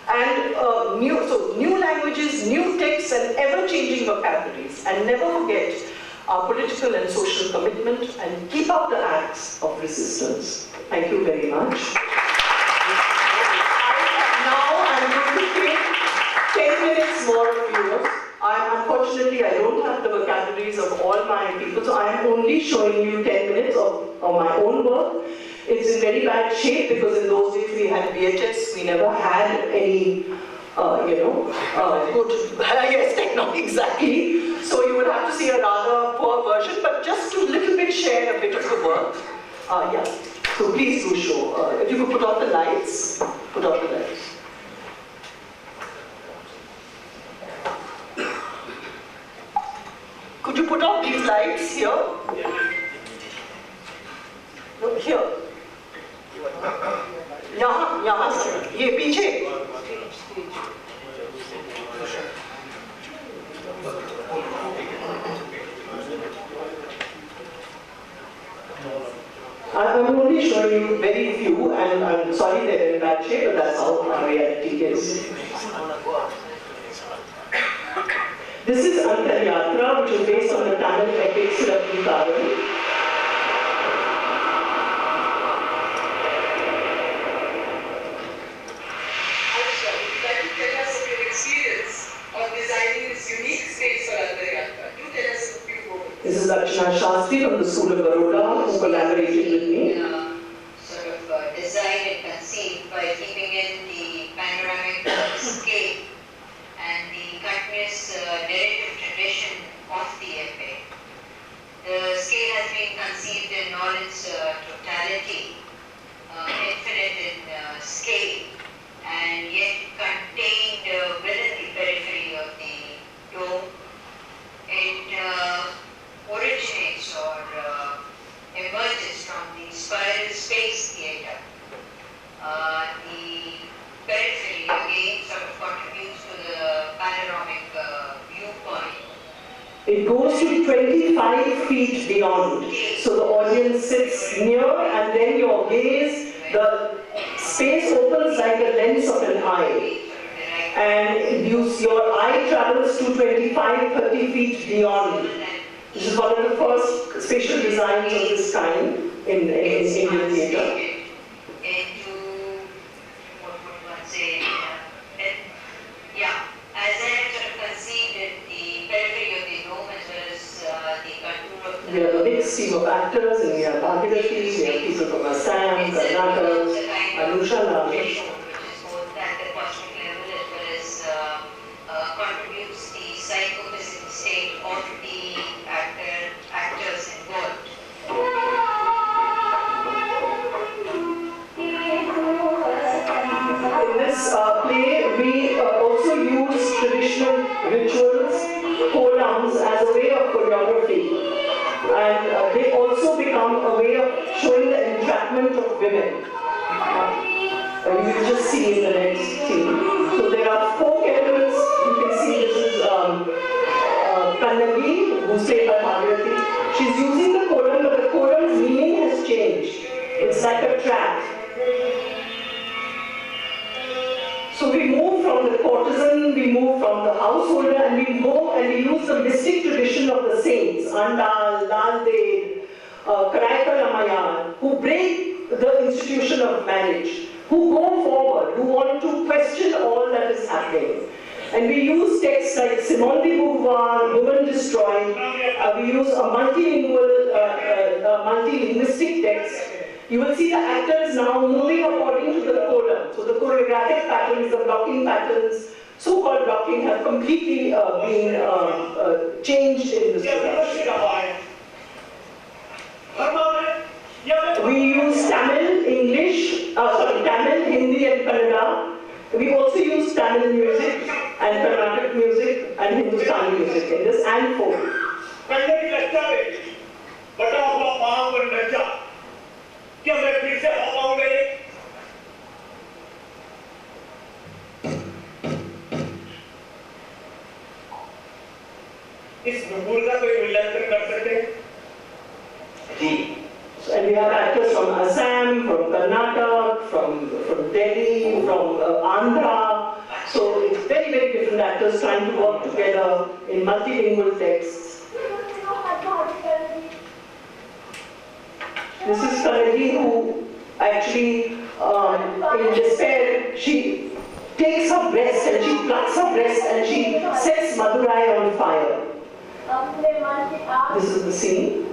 And new languages, new texts, and ever-changing vocabularies. And never forget our political and social commitment, and keep up the acts of resistance. Thank you very much. Now I'm going to take 10 minutes more of yours. Unfortunately, I don't have the vocabularies of all my people, so I am only showing you 10 minutes of my own work. It's in very bad shape because in those days we had VHS, we never had any, good, yes, technology, exactly. So you would have to see a rather poor version, but just to little bit share a bit of the work. Yeah, so please do show. If you could put off the lights, put off the lights. Could you put off these lights here? No, here. यहाँ से, ये पीछे. I'm only showing you very few, and I'm sorry they're in bad shape, but that's how our reality is. This is Antaryatra, which is based on the Tamil epic Silappikaran. This is Lakshana Shastri from the School of Baroda, who collaborated with me. Designed and conceived by keeping in the panoramic scale and the continuous narrative tradition of the epic. The scale has been conceived in all its totality, infinite in scale, and yet contained within the periphery of the dome. It originates or emerges from the spiral space theatre. The periphery again sort of contributes to the panoramic viewpoint. It goes to 25 feet beyond. So the audience sits near and then your gaze, the space opens like the lens of an eye. And your eye travels to 25, 30 feet beyond. This is one of the first spatial designs of this kind in Indian theatre. Into, what would one say, as I have sort of conceived it, the periphery of the dome as well as the contour of the... We have a mixed team of actors, and we have Bhagirathi, we have people from Assam, Karnataka, Anusha, which is both at the cosmic level as well as contributes the psychophysical state of the actors involved. In this play, we also use traditional rituals, kodams, as a way of choreography. And they also become a way of showing the entrapment of women. You will just see in the next scene. So there are folk elements. You can see this is Kannagi, who's played by Bhagirathi. She's using the kodam, but the kodam's meaning has changed. It's like a trap. So we move from the courtesan, we move from the householder, and we go and we use the mystic tradition of the saints, Andal, Laldev, Karaikal, who break the institution of marriage, who go forward, who want to question all that is happening. And we use texts like Simone de Beauvoir, Woman Destroyed. We use a multilingual, multilinguistic text. You will see the actors now moving according to the kodam. So the choreographic patterns, the blocking patterns, so-called blocking, have completely been changed in this production. We use Tamil, Tamil, Hindi and Kannada. We also use Tamil music and Carnatic music and Hindustani music in this, and folk. क्या मैं फिर से हो पाऊंगा ये? इस नुपुर का कोई मूल्यांकन कर सकते हैं? जी. And we have actors from Assam, from Karnataka, from Delhi, from Andhra. So it's very, very different actors trying to work together in multilingual texts. This is Kanadi, who actually, in despair, she takes her breast and she plucks her breast and she sets Madurai on fire. This is the scene.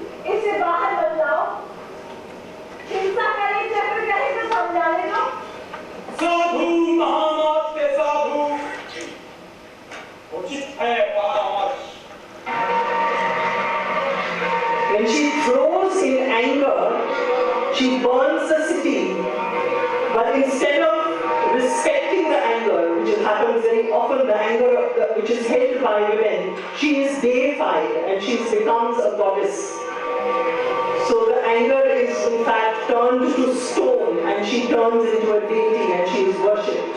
साधु महामात के साधु उचित है परामर्श. When she throws in anger, she burns the city. But instead of respecting the anger, which happens very often, the anger which is held by women, she is deified and she becomes a goddess. So the anger is in fact turned to stone and she turns into a deity and she is worshipped.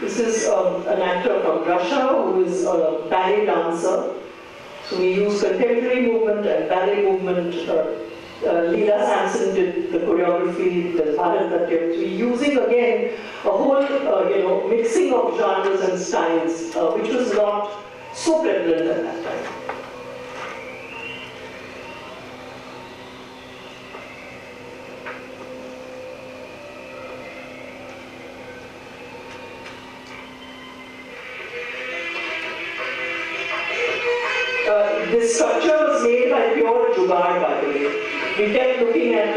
This is an actor from Russia who is a ballet dancer. So we use contemporary movement and ballet movement. Leela Sampson did the choreography, the Bharatanatyam. So we're using again a whole mixing of genres and styles, which was not so prevalent at that time. This structure was made by pure jugaad, by the way. We kept looking at,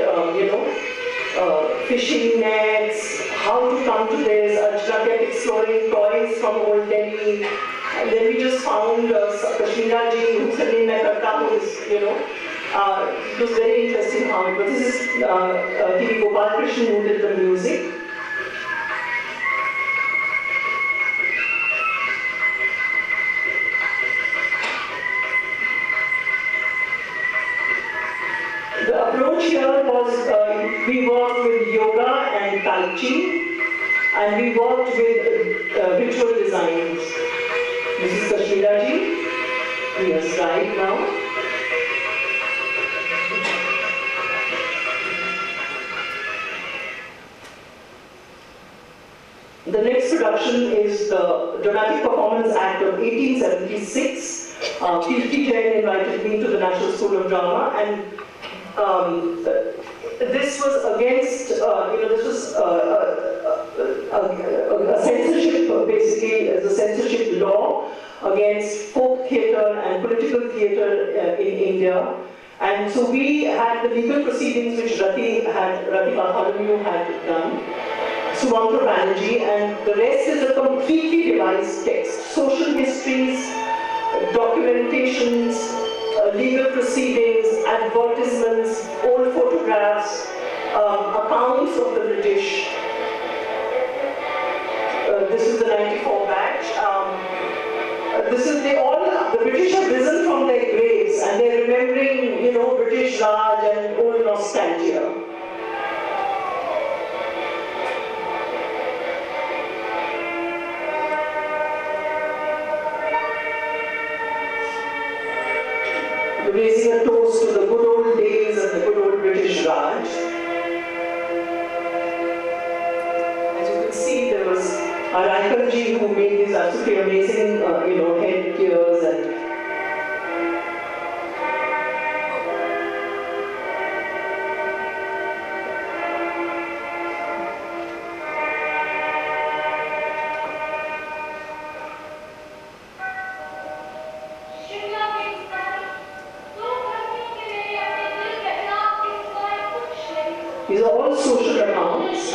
fishing nets, how to come to this. Archana kept exploring toys from old Delhi. And then we just found Kashmira ji, who's her name, who is, it was very interesting how it was. This is T.V. Gopal Krishnan who did the music. The approach here was, we worked with yoga and Tai Chi, and we worked with ritual designs. This is Kashmira ji, he has died now. The next production is the Dramatic Performance Act of 1876. Kirti Jain invited me to the National School of Drama, and this was against, this was a censorship, basically, as a censorship law against folk theatre and political theatre in India. And so we had the legal proceedings which Rati Bartholomew had done, Sumantra Banerjee, and the rest is a completely revised text. Social histories, documentations, legal proceedings, advertisements, old photographs, accounts of the British. This is the 94 batch. This is the British have risen from their graves and they're remembering, British Raj and old nostalgia. Raising a toast to the good old days and the good old British Raj. As you can see, there was Raikarji who made these absolutely amazing, headgears and. These are all social accounts.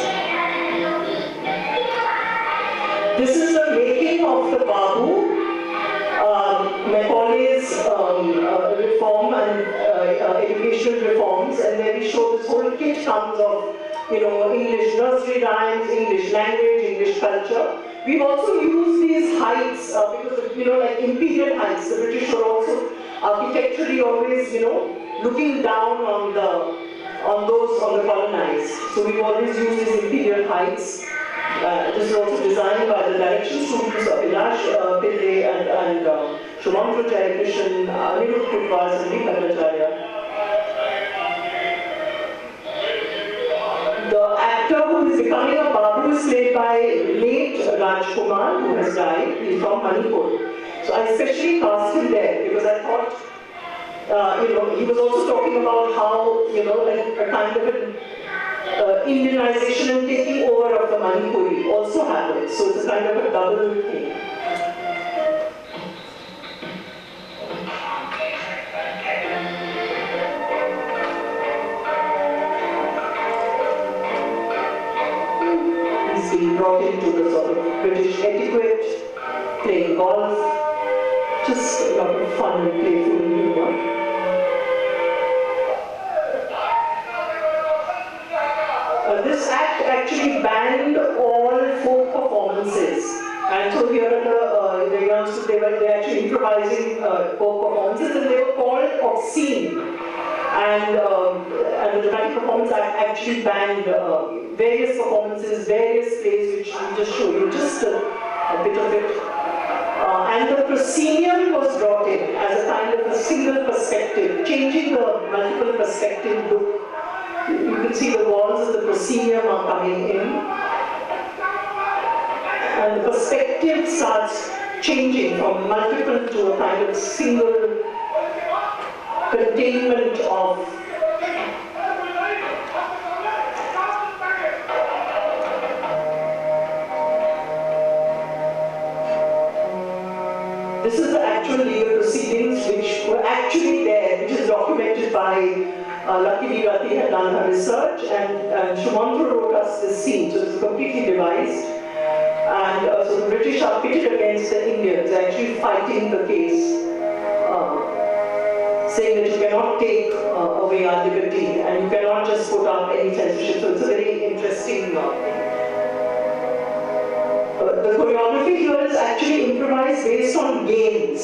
This is the making of the Babu, Macaulay's reform and educational reforms, and then we show this whole kit comes of, English nursery rhymes, English language, English culture. We've also used these heights because of, like imperial heights. The British were also architecturally always, looking down on the colonized. So we've always used these imperial heights. This is also designed by the direction students of Ilash Pillai and Shumantra Jayakrishan, Anirudh Kutwas and Bhatacharya. The actor who is becoming a Babu is played by late Rajkumar, who has died. He's from Manipur. So I especially cast him there because I thought he was also talking about how, like a kind of an Indianization and taking over of the Manipuri also happens. So it's a kind of a double thing. He's being brought into the sort of British etiquette, playing golf, just a lot of fun and playful humor. This act actually banned all folk performances, and so here are the youngsters, they were actually improvising folk performances, and they were called obscene. And the Dramatic Performance Act actually banned various performances, various plays, which we just show you just a bit of it. And the proscenium was brought in as a kind of a single perspective, changing the multiple perspective look. You can see the walls of the proscenium are coming in. And the perspective starts changing from multiple to a kind of single containment of this is the actual legal proceedings which were actually there, which is documented by Lucky Vati had done her research, and Shumantro wrote us this scene, so it's completely devised. And so the British are pitted against the Indians, actually fighting the case, saying that you cannot take away our liberty and you cannot just put up any censorship. So it's a very interesting thing. The choreography here is actually improvised based on games.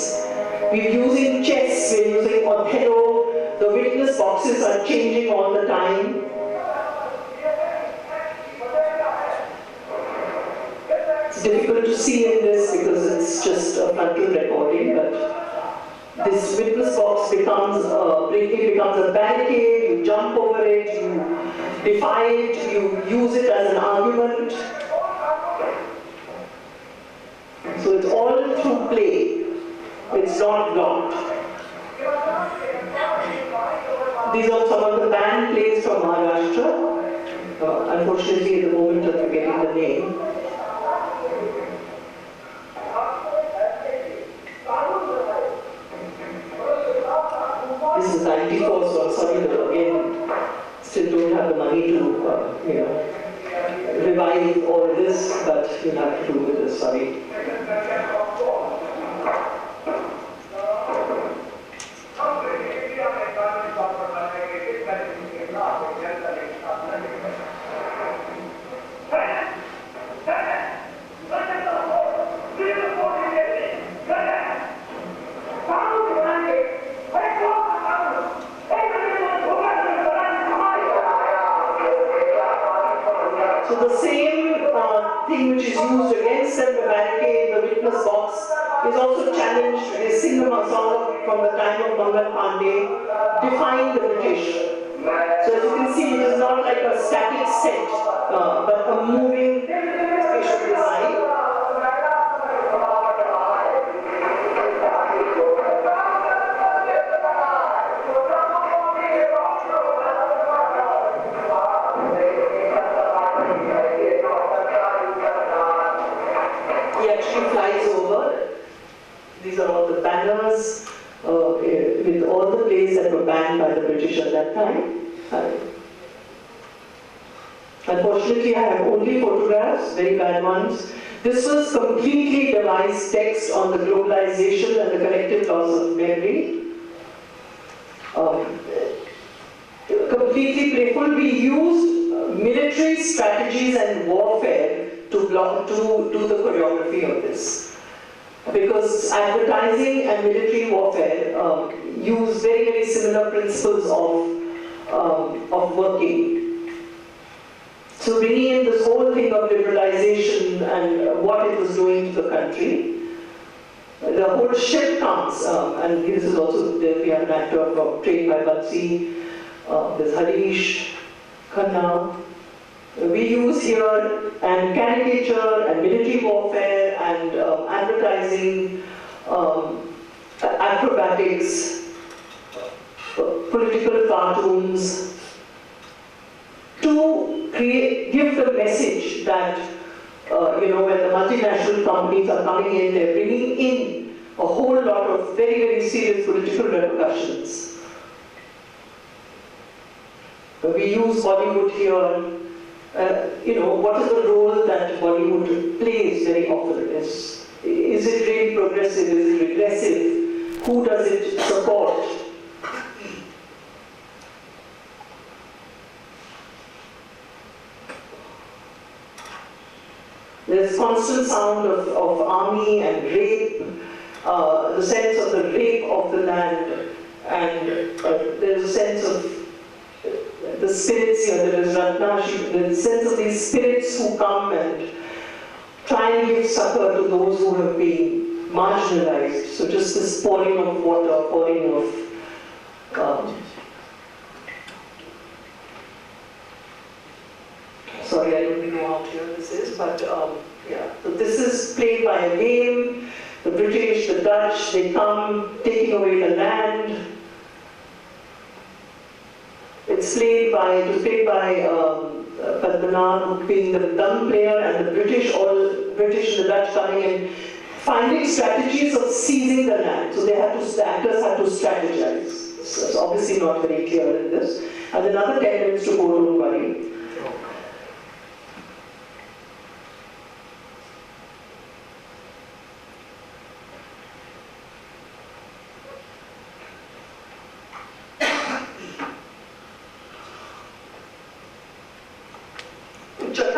We're using chess, we're using Othello, the witness boxes are changing all the time. It's difficult to see in this because it's just a frontal recording, but this witness box becomes a barricade, you jump over it, you defy it, you use it as an argument. So it's all through play, it's not blocked. These are some of the band plays from Maharashtra. Unfortunately, at the moment I'm forgetting the name. This is 94, so I'm sorry that again, still don't have the money to, revive all this, but you'll have to do with this, sorry. So the same thing which is used against them, the barricade, the witness box, is also challenged. They sing a song from the time of Mangal Pandey, defying the British. So as you can see, it is not like a static set, but a moving spatial design. These are all the banners with all the plays that were banned by the British at that time. Unfortunately, I have only photographs, very bad ones. This was completely devised text on the globalization and the collective loss of memory. Completely playful. We used military strategies and warfare to do the choreography of this. Because advertising and military warfare use very, very similar principles of working. So bringing in this whole thing of liberalization and what it was doing to the country, the whole ship comes, and this is also, we have an actor trained by Batsi, there's Harish, Khanna. We use here and caricature and military warfare and advertising, acrobatics, political cartoons to give the message that when the multinational companies are coming in, they're bringing in a whole lot of very, very serious political repercussions. We use Bollywood here. What is the role that Bollywood plays very often? Is it really progressive? Is it regressive? Who does it support? There's constant sound of army and rape, the sense of the rape of the land, and there's a sense of the spirits here. There is Ratna, the sense of these spirits who come and try and give succor to those who have been marginalized. So just this pouring of water, pouring of sorry, I don't know how clear this is, but yeah. So this is played by a game. The British, the Dutch, they come taking away the land. It was played by Padmanabh being the gun player, and the British and the Dutch coming and finding strategies of seizing the land. So the actors had to strategize. So it's obviously not very clear in this. And another 10 minutes to go, don't worry.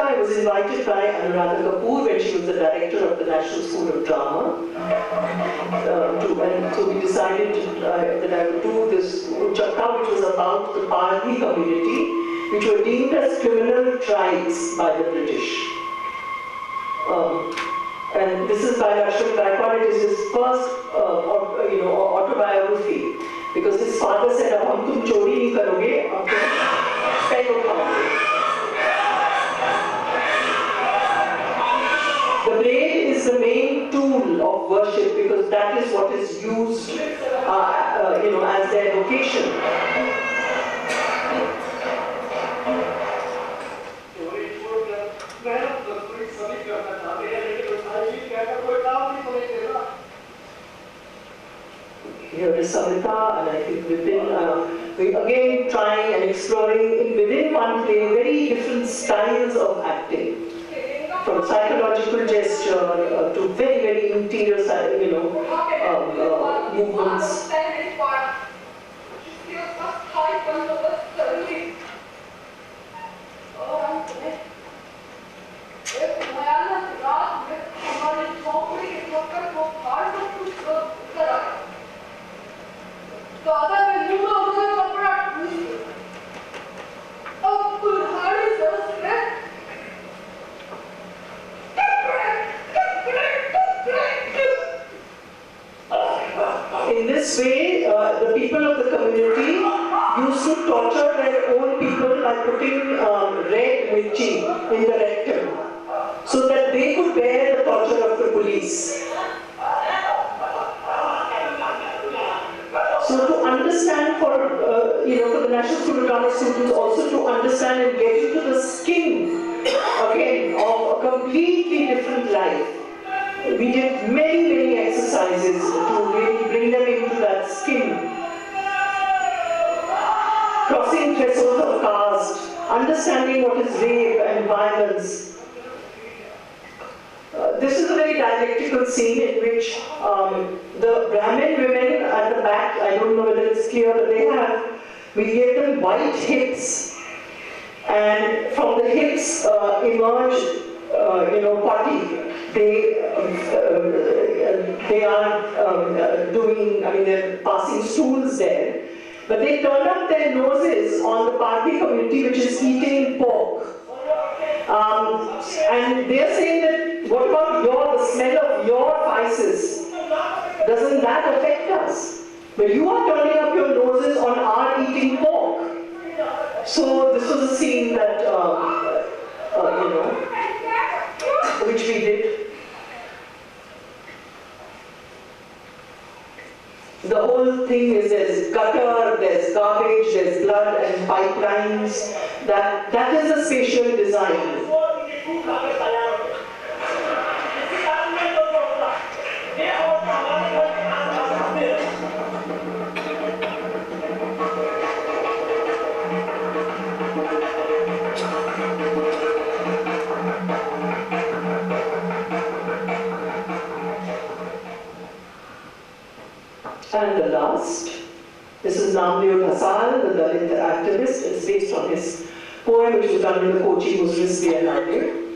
I was invited by Anamika Haksar when she was the director of the National School of Drama, and so we decided that I would do this Chakka, which was about the Parthi community, which were deemed as criminal tribes by the British. And this is by Lakshman Gaikwad. It is his first autobiography, because his father said, "Hum tum chori nahi karoge, hum tum pen uthaoge." The blade is the main tool of worship, because that is what is used, as their vocation. Here is Savita, and I think we again trying and exploring within one play very different styles of acting. From psychological gesture to very, very interior, movements. In this way, the people of the community used to torture their own people by putting red mirchi in the rectum, so that they could bear the torture of the police. So to understand for the National School of Drama students, also to understand and get into the skin, again, of a completely different life. We did many, many exercises to really bring them into that skin. Crossing thresholds of caste, understanding what is rape and violence. This is a very dialectical scene in which the Brahmin women at the back, I don't know whether it's clear, but we gave them white hips, and from the hips emerged, potty. They are they're passing stools there, but they turn up their noses on the Parthi community, which is eating pork. And they're saying that, what about the smell of your vices? Doesn't that affect us? But you are turning up your noses on our eating pork. So this was a scene that, which we did. The whole thing is there's gutter, there's garbage, there's blood and pipelines. That is a spatial design. And the last, this is Namdev Hasal, the Dalit activist. It's based on his poem, which was done in the Kochi Muslim Biennale.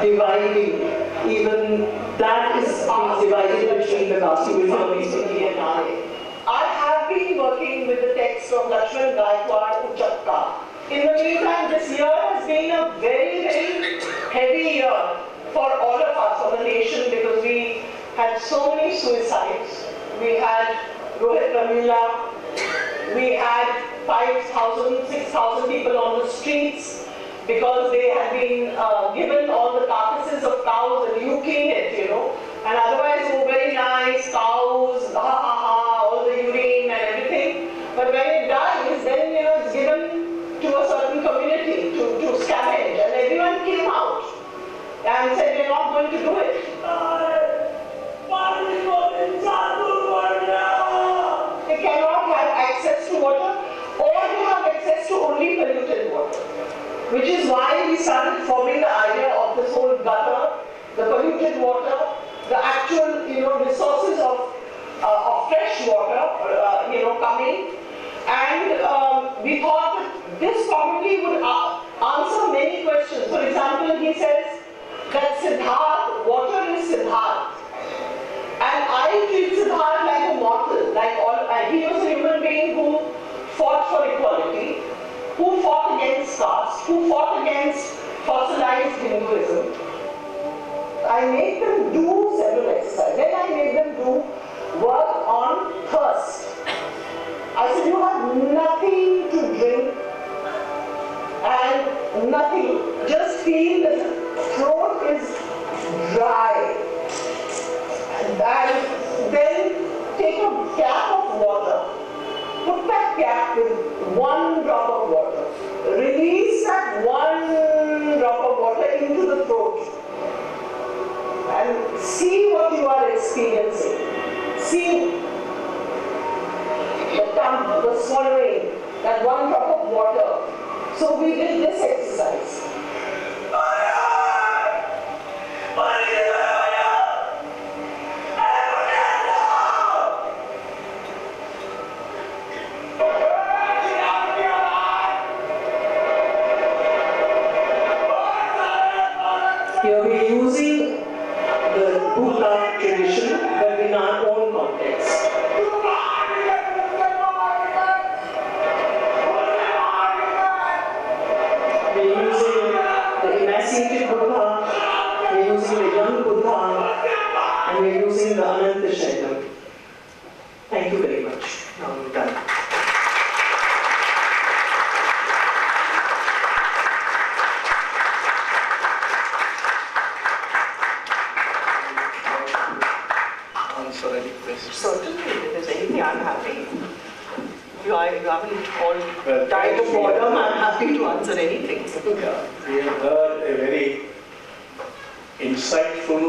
dividing, even that is divided between the caste. You will hear me speaking. I have been working with the text of Lakshman Gaikwad Uchakka. In the meantime, this year has been a very, very heavy year for all of us, for the nation, because we had so many suicides. We had Rohit Ramila, we had 5,000, 6,000 people on the streets because they had been given all the carcasses of cows and you clean it, you know. And otherwise, oh, very nice, cows, ha ha ha, all the urine and everything. But when it dies, then, you know, it's given to a certain community to scavenge. And everyone came out and said, we're not going to do it. They cannot have access to water, or they have access to only polluted water. Which is why we started forming the idea of this whole gutter, the polluted water, the actual, you know, resources of fresh water, you know, coming. And we thought that this probably would answer many questions. For example, he says that Siddharth, water is Siddharth. And I treat Siddharth like a mortal, like all, he was a human being who fought for equality, who fought against caste, who fought against fossilized Hinduism. I made them do several exercises. Then I made them do work on thirst. I said, you have nothing to drink and nothing. Just feel that the throat is dry. And then take a cap of water. Put that cap with one drop of water. Release that one drop of water into the throat. And see what you are experiencing. See the tongue, the swallowing, that one drop of water. So we did this exercise. Here we're using the Buddha tradition, but in our own context. We're using the emaciated Buddha, we're using the young Buddha, and we're using the Ananta Shaitam. Thank you very much. Now we're done. Certainly, if there's anything, I'm happy. You haven't all died of boredom, I'm happy to answer anything. Yeah, we have heard a very insightful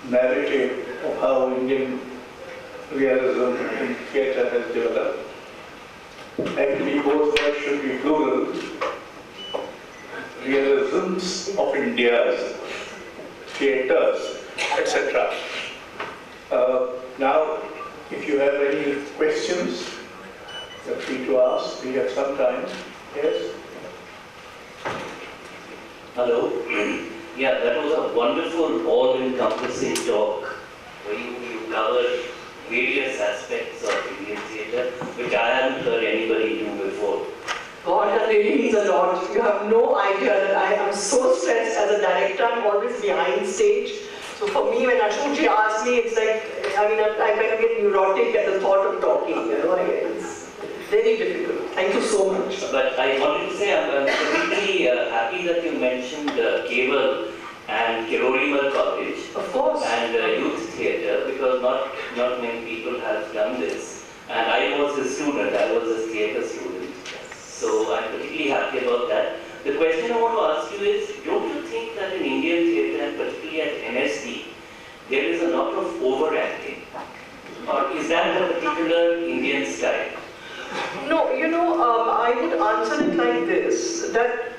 narrative of how Indian realism in theatre has developed. Actually, both words should be plural. Realisms of India's theatres, etc. Now, if you have any questions, you're free to ask. We have some time. Yes? Hello. Yeah, that was a wonderful, all-encompassing talk where you covered various aspects of Indian theatre, which I haven't heard anybody do before. God, that really means a lot. You have no idea that I am so stressed as a director. I'm always behind stage. So for me, when Ashokji asks me, it's like, I mean, I kind of get neurotic at the thought of talking, you know, it's very difficult. Thank you so much. But I wanted to say I'm completely happy that you mentioned Keval and Kirorimal College. Of course. And youth theatre, because not many people have done this. And I was a student, I was a theatre student. So I'm particularly happy about that. The question I want to ask you is, don't you think that in Indian theatre, and particularly at NSD, there is a lot of overacting? Or is that a particular Indian style? No, you know, I would answer it like this, that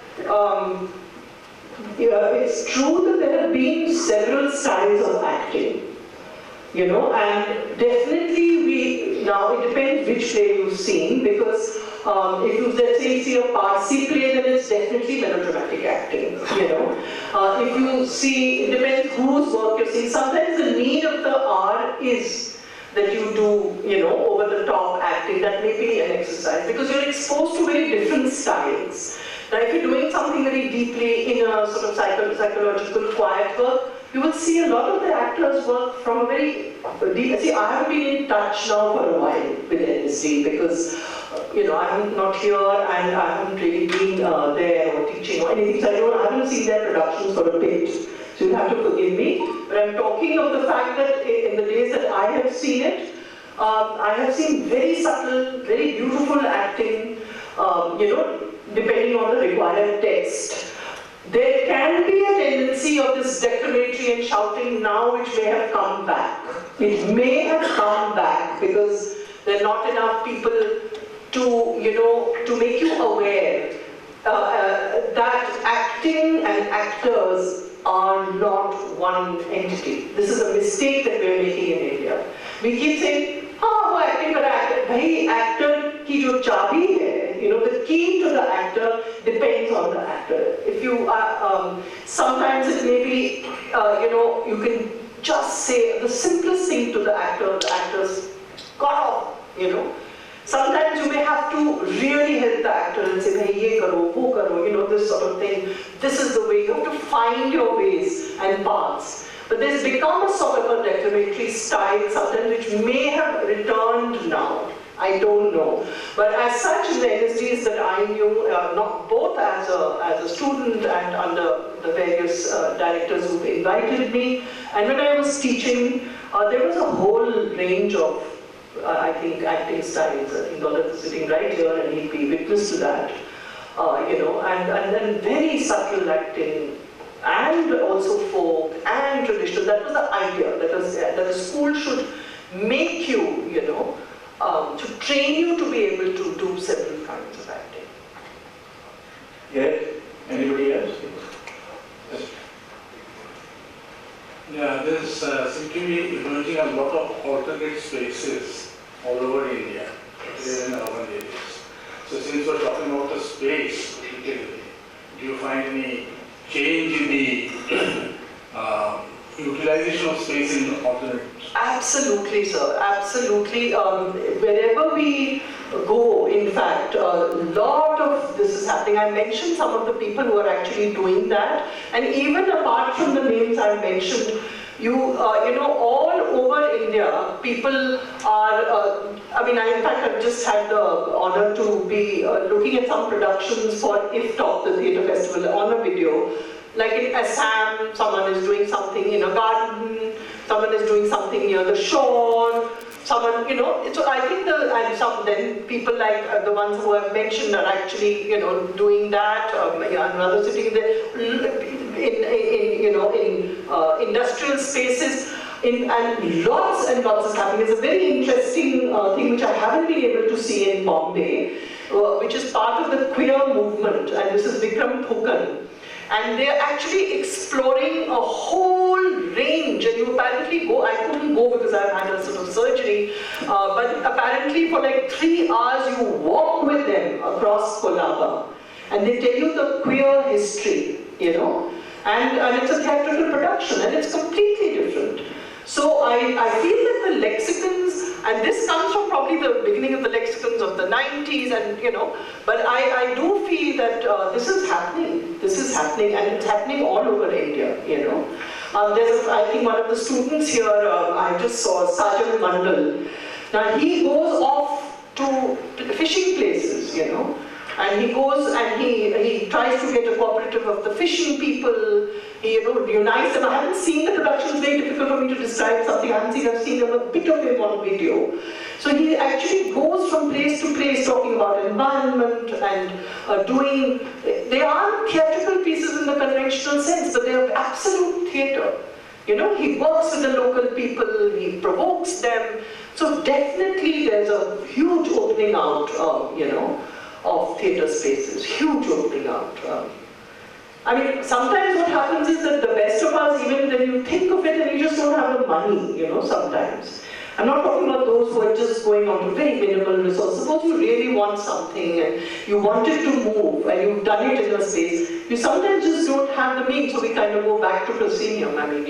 It's true that there have been several styles of acting, you know, and definitely now it depends which play you've seen, because if you, let's say, see a Parsi play, then it's definitely melodramatic acting, you know. If you see, it depends whose work you're seeing. Sometimes the need of the hour is that you do, you know, over-the-top acting. That may be an exercise, because you're exposed to very different styles. Now, if you're doing something very deeply in a sort of psychological, quiet work, you will see a lot of the actors work from a very deep. See, I haven't been in touch now for a while with NSD, because you know, I'm not here and I haven't really been there or teaching or anything, so I haven't seen their productions for a bit. So you'll have to forgive me. But I'm talking of the fact that in the days that I have seen it, I have seen very subtle, very beautiful acting, you know, depending on the required text. There can be a tendency of this declamatory and shouting now, which may have come back. It may have come back because there are not enough people to, you know, to make you aware that acting and actors are not one entity. This is a mistake that we are making in India. We keep saying, oh, acting or actor. Bhai, actor ki jo chabi hai, you know, the key to the actor depends on the actor. If you sometimes it may be, you know, you can just say the simplest thing to the actor's got off, you know. Sometimes you may have to really help the actor and say, hey, ye karo, wo karo, you know, this sort of thing. This is the way. You have to find your ways and paths. But there's become a sort of a declamatory style sometimes which may have returned now. I don't know. But as such, in the NSDs that I knew, not both as a student and under the various directors who invited me, and when I was teaching, there was a whole range of I think acting styles. I think Dollar is sitting right here and he'll be witness to that. You know, and then very subtle acting, and also folk and traditional. That was the idea. That the school should make you, you know, to train you to be able to do several kinds of acting. Yes? Anybody else? Yes. Yeah, there's seem to be emerging a lot of alternate spaces all over India, particularly in urban areas. So since we're talking about the space, particularly, do you find any change in the utilization of space in alternate? Absolutely, sir. Absolutely. Wherever we go, in fact, a lot of this is happening. I mentioned some of the people who are actually doing that, and even apart from the names I mentioned, you know, all over India, people are, I mean, in fact, I've just had the honor to be looking at some productions for IFTOP, the theatre festival, on a video. Like in Assam, someone is doing something in a garden, someone is doing something near the shore, someone, you know, so I think then people like the ones who I've mentioned are actually, you know, doing that, another sitting there, you know, in industrial spaces, and lots is happening. It's a very interesting thing which I haven't been able to see in Bombay, which is part of the queer movement, and this is Vikram Phukan. And they're actually exploring a whole range, and you apparently go, I couldn't go because I've had a sort of surgery, but apparently for like 3 hours you walk with them across Kolaba, and they tell you the queer history, you know, and it's a theatrical production, and it's completely different. So I feel that the lexicons, and this comes from probably the beginning of the lexicons of the 90s, and you know, but I do feel that this is happening, and it's happening all over India, you know. There's, I think one of the students here, I just saw Sajan Mandal. Now he goes off to fishing places, you know, and he goes and he tries to get a cooperative of the fishing people. He, you know, unites them. I haven't seen the production. It's very difficult for me to describe something I haven't seen. I've seen a bit of him on video. So he actually goes from place to place talking about environment and doing, they aren't theatrical pieces in the conventional sense, but they are absolute theatre. You know, he works with the local people, he provokes them. So definitely there's a huge opening out, you know, of theatre spaces, huge opening out. I mean, sometimes what happens is that the best of us, even when you think of it and you just don't have the money, you know, sometimes. I'm not talking about those who are just going on to very minimal resources. Suppose you really want something and you want it to move and you've done it in a space, you sometimes just don't have the means, so we kind of go back to proscenium. I mean,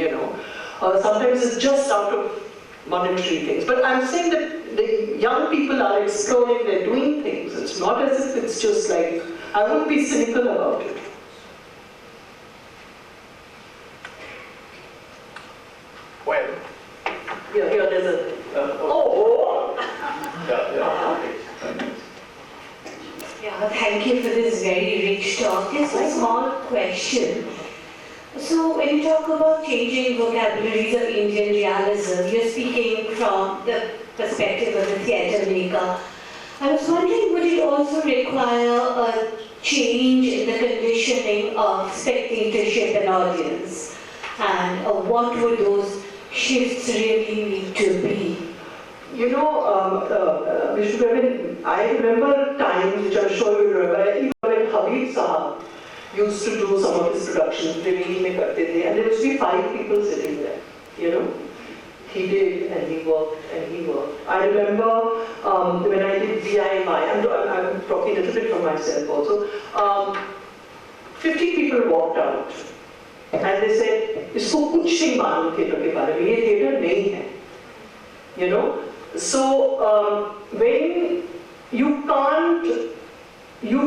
sometimes it's just out of monetary things. But I'm saying that the young people are exploring, they're doing things. It's not as if it's just like, I wouldn't be cynical about it. Well, Yeah, here there's a... Yeah, thank you for this very rich talk. Just a small question. So when you talk about changing vocabularies of Indian realism, you're speaking from the perspective of the theatre maker. I was wondering, would it also require a change in the conditioning of spectatorship and audience? And what would those shifts really need to be? Vishnu, I remember times, which I'm sure you remember, even when Habib used to do some of his productions, and there used to be 5 people sitting there, He did, and he worked, and he worked. I remember when I did DIY, I'm talking a little bit from myself also, 50 people walked out, and they said, "Isko kuch nahi malum theatre ke baare mein, ye theatre nahi hai." So when you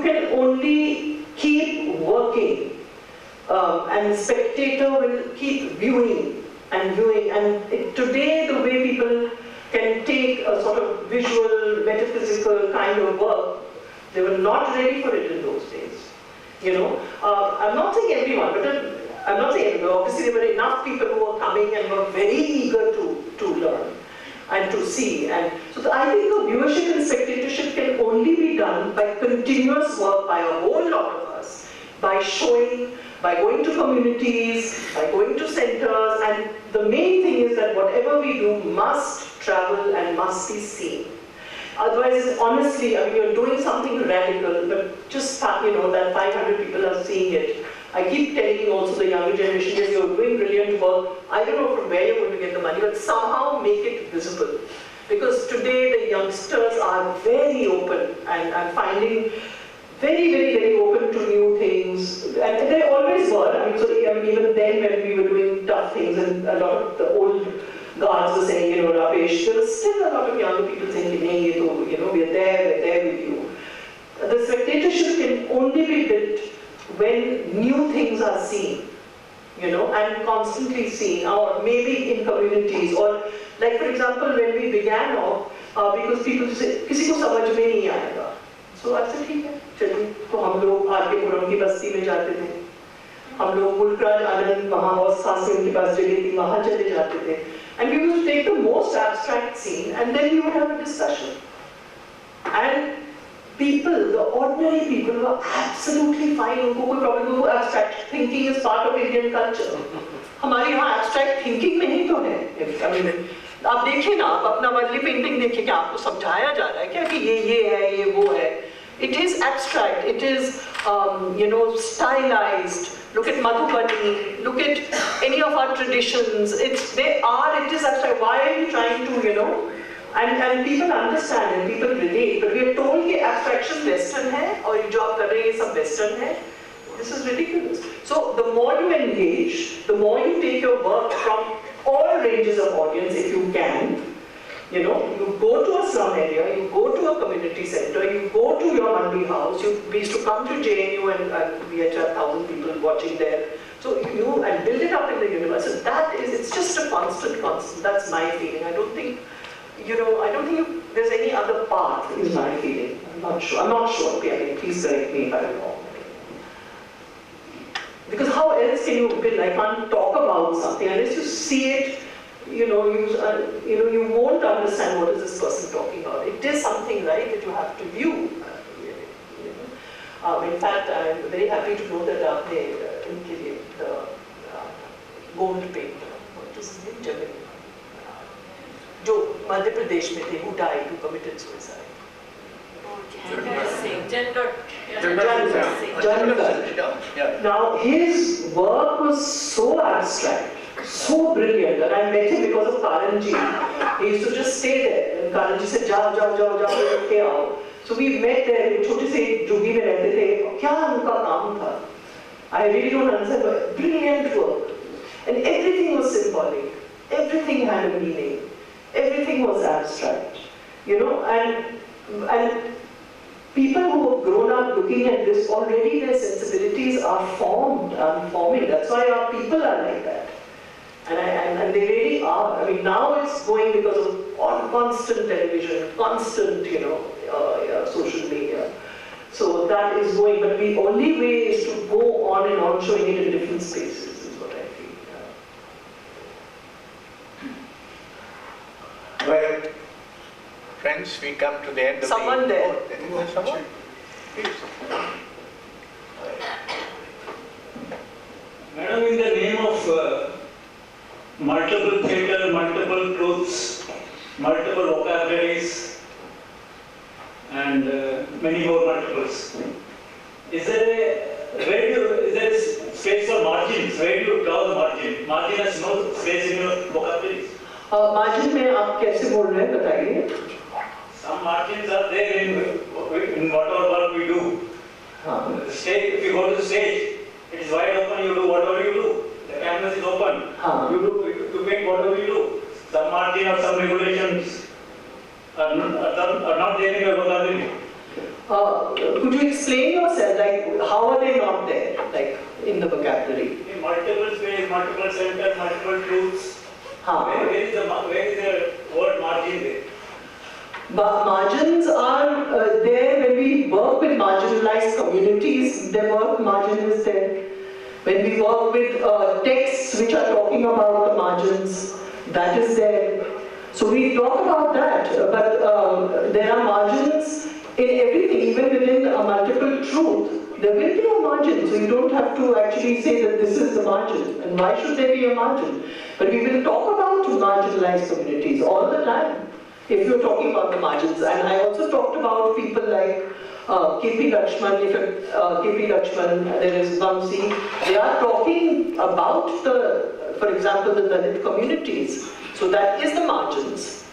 can only keep working, and the spectator will keep viewing and viewing. And today, the way people can take a sort of visual, metaphysical kind of work, they were not ready for it in those days. I'm not saying everyone, but I'm not saying everyone. Obviously, there were enough people who were coming and were very eager to learn and to see. And so I think the viewership and spectatorship can only be done by continuous work by a whole lot of us, by showing, by going to communities, by going to centers, and the main thing is that whatever we do must travel and must be seen. Otherwise, honestly, you're doing something radical, but just, that 500 people are seeing it. I keep telling also the younger generation, yes, you're doing brilliant work. I don't know from where you're going to get the money, but somehow make it visible. Because today the youngsters are very open, and I'm finding very, very, very open to new things. And they always were. Even then when we were doing tough things, and a lot of the old guards were saying, Rapesh, there was still a lot of younger people saying, we're there with you. The spectatorship can only be built when new things are seen, and constantly seen, or maybe in communities, or like for example, when we began off, because people say, "Kisi ko samajh mein nahi aayega." So I said, "ठीक है, चलिए." तो हम लोग आके पुरम की बस्ती में जाते थे, हम लोग मुल्कराज आनंद वहाँ और खास में उनके पास जगह थी, वहाँ चले जाते थे, and we used to take the most abstract scene, and then we would have a discussion, and people, the ordinary people, were absolutely fine. उनको कोई problem नहीं. Abstract thinking is part of Indian culture. हमारे यहाँ abstract thinking में ही तो है. आप देखिए ना, आप अपना वर्ली पेंटिंग देखिए कि आपको समझाया जा रहा है क्या कि ये है, ये वो है. It is abstract. It is stylized. Look at Madhubani. Look at any of our traditions. It is abstract. Why are you trying to And people understand and people relate, but we are told that abstraction Western hai, और ये जो आप कर रहे हैं ये सब Western है. This is ridiculous. So the more you engage, the more you take your work from all ranges of audience, if you can. You go to a slum area, you go to a community center, you go to your Mandi house. We used to come to JNU and we had 1,000 people watching there. So and build it up in the universe. So it's just a constant. That's my feeling. I don't think there's any other path, is my feeling. I'm not sure. Okay, please correct me if I'm wrong. Because how else can you build? I can't talk about something unless you see it. You won't understand what is this person talking about. It is something, right, that you have to view. In fact, I'm very happy to know that the gold painter, what is his name, Jamil, जो मध्य प्रदेश में थे, who died, who committed suicide. Now his work was so abstract So brilliant, and I met him because of Karanji. He used to just stay there, and Karanji said, "Jao, jao, jao, jao, ke aao." So we met there. छोटे से जुगी में रहते थे. क्या उनका काम था? I really don't understand, but brilliant work, and everything was symbolic. Everything had a meaning. Everything was abstract, you know, and people who have grown up looking at this, already their sensibilities are forming. That's why our people are like that. And they really are. I mean, now it's going because of constant television, constant, you know, social media. So that is going, but the only way is to go on and on showing it in different spaces, is what I feel. Yeah. Well, friends, we come to the end of Someone there. Is there someone? Please. Madam, in the name of multiple theatre, multiple truths, multiple vocabularies, and many more multiples, is there a space for margins? Where do you draw the margin? Margin has no space in your vocabularies. Margin में आप कैसे बोल रहे हैं बताइए? Some margins are there in whatever work we do. The stage, if you go to the stage, it is wide open, you do whatever you do. The canvas is open, you make whatever you do. Some margin or some regulations are not there in your vocabulary. Could you explain yourself, like how are they not there, like in the vocabulary? In multiple space, multiple center, multiple truths. Where is the word margin there? Margins are there when we work with marginalized communities. The word margin is there. When we work with texts which are talking about the margins, that is there. So we talk about that, but there are margins in everything, even within a multiple truth. There will be a margin, so you don't have to actually say that this is the margin. And why should there be a margin? But we will talk about marginalized communities all the time, if you're talking about the margins. And I also talked about people like K.P. Lakshman, there is Vamsi. They are talking about for example, the Dalit communities. So that is the margins.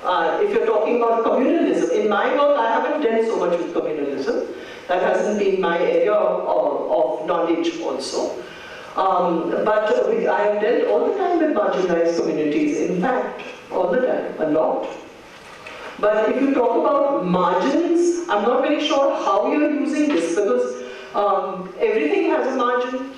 If you're talking about communalism, in my work I haven't done so much with communalism. That hasn't been my area of knowledge also. But I have dealt all the time with marginalized communities, in fact, all the time, a lot. But if you talk about margins, I'm not very sure how you're using this, because everything has a margin.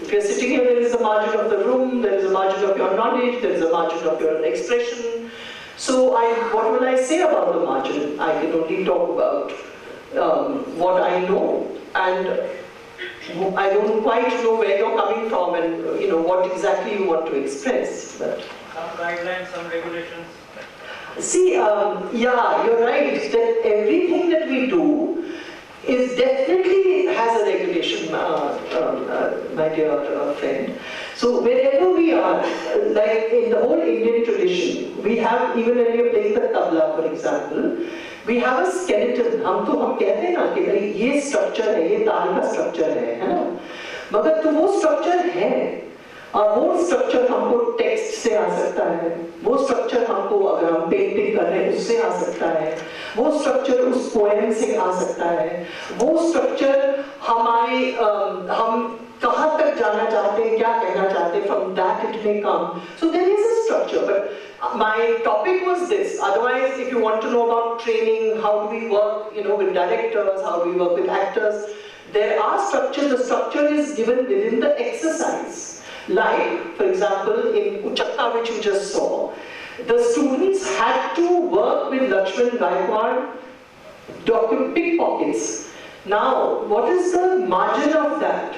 If you're sitting here, there is a margin of the room, there is a margin of your knowledge, there is a margin of your expression. So what will I say about the margin? I can only talk about what I know, and I don't quite know where you're coming from and what exactly you want to express. But Some guidelines, some regulations. see, yeah, you're right that everything that we do is definitely has a regulation, my dear friend. So wherever we are, like in the whole Indian tradition, we have, even when you're playing the tabla, for example, we have a skeleton. हम कहते हैं ना कि भाई ये structure है, ये ताल का structure है ना? मगर तो वो structure है. वो structure हमको text से आ सकता है. वो structure हमको अगर हम painting कर रहे हैं उससे आ सकता है. वो structure उस poem से आ सकता है. वो structure हमारे हम कहाँ तक जाना चाहते हैं, क्या कहना चाहते हैं, from that it may come. So there is a structure, but my topic was this. Otherwise, if you want to know about training, how do we work, with directors, how do we work with actors, there are structures. The structure is given within the exercise. Like, for example, in Uchakka, which you just saw, the students had to work with Lakshman Gaikwad, document pickpockets. Now, what is the margin of that?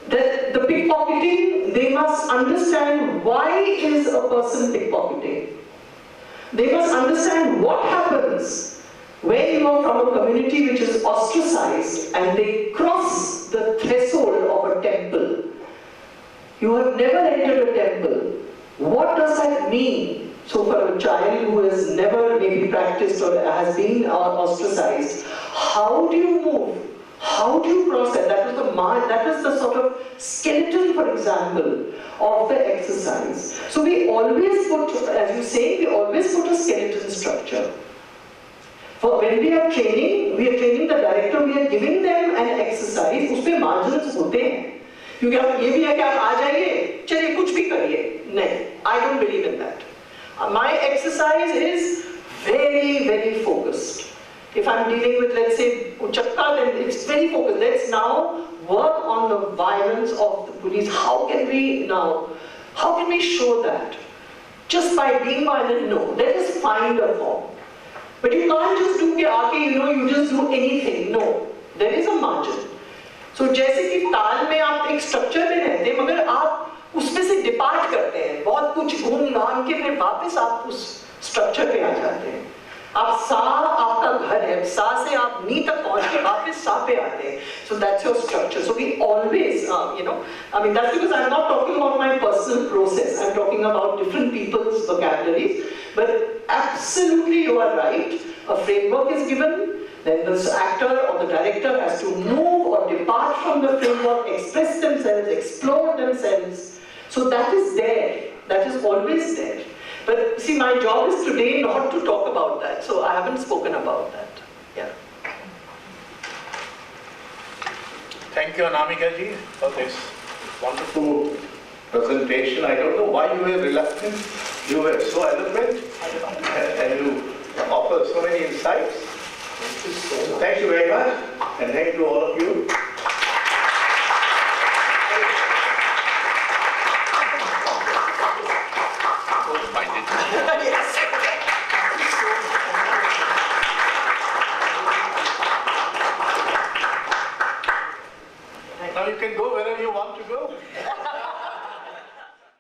That the pickpocketing, they must understand why is a person pickpocketing. They must understand what happens when you are from a community which is ostracized and they cross the threshold of a temple. You have never entered a temple. What does that mean? So for a child who has never maybe practiced or has been ostracized, how do you move? How do you cross that? That was the sort of skeleton for for example, of the exercise. So we always put, as you say, we always put a skeleton structure. For when we are training the director, we are giving them an exercise, उसपे margins होते हैं. क्योंकि आप ये भी है कि आप आ जाइए, चलिए कुछ भी करिए. नहीं, I don't believe in that. My exercise is very, very focused. If I'm dealing with, let's say, Uchakka, then it's very focused. Let's now work on the violence of the police. How can we show that? Just by being violent? No. Let us find a form. But you can't just do you just do anything. No. There is a margin. So जैसे कि ताल में आप एक structure में रहते हैं, मगर आप उसमें से डिपार्ट करते हैं, बहुत कुछ घूम घाम के फिर वापस आप उस स्ट्रक्चर पे आ जाते हैं. आप सा आपका घर है, सा से आप नी तक पहुंच के वापस सा पे आते हैं. So that's your structure. So we always, that's because I'm not talking about my personal process. I'm talking about different people's vocabularies. But absolutely you are right. A framework is given. Then the actor or the director has to move or depart from the framework, express themselves, explore themselves. So that is there. That is always there. But see, my job is today not to talk about that. So I haven't spoken about that. Yeah. Thank you, Anamika ji, for this wonderful presentation. I don't know why you were reluctant. You were so eloquent and you offered so many insights. Thank you very much, and thank you to all of you.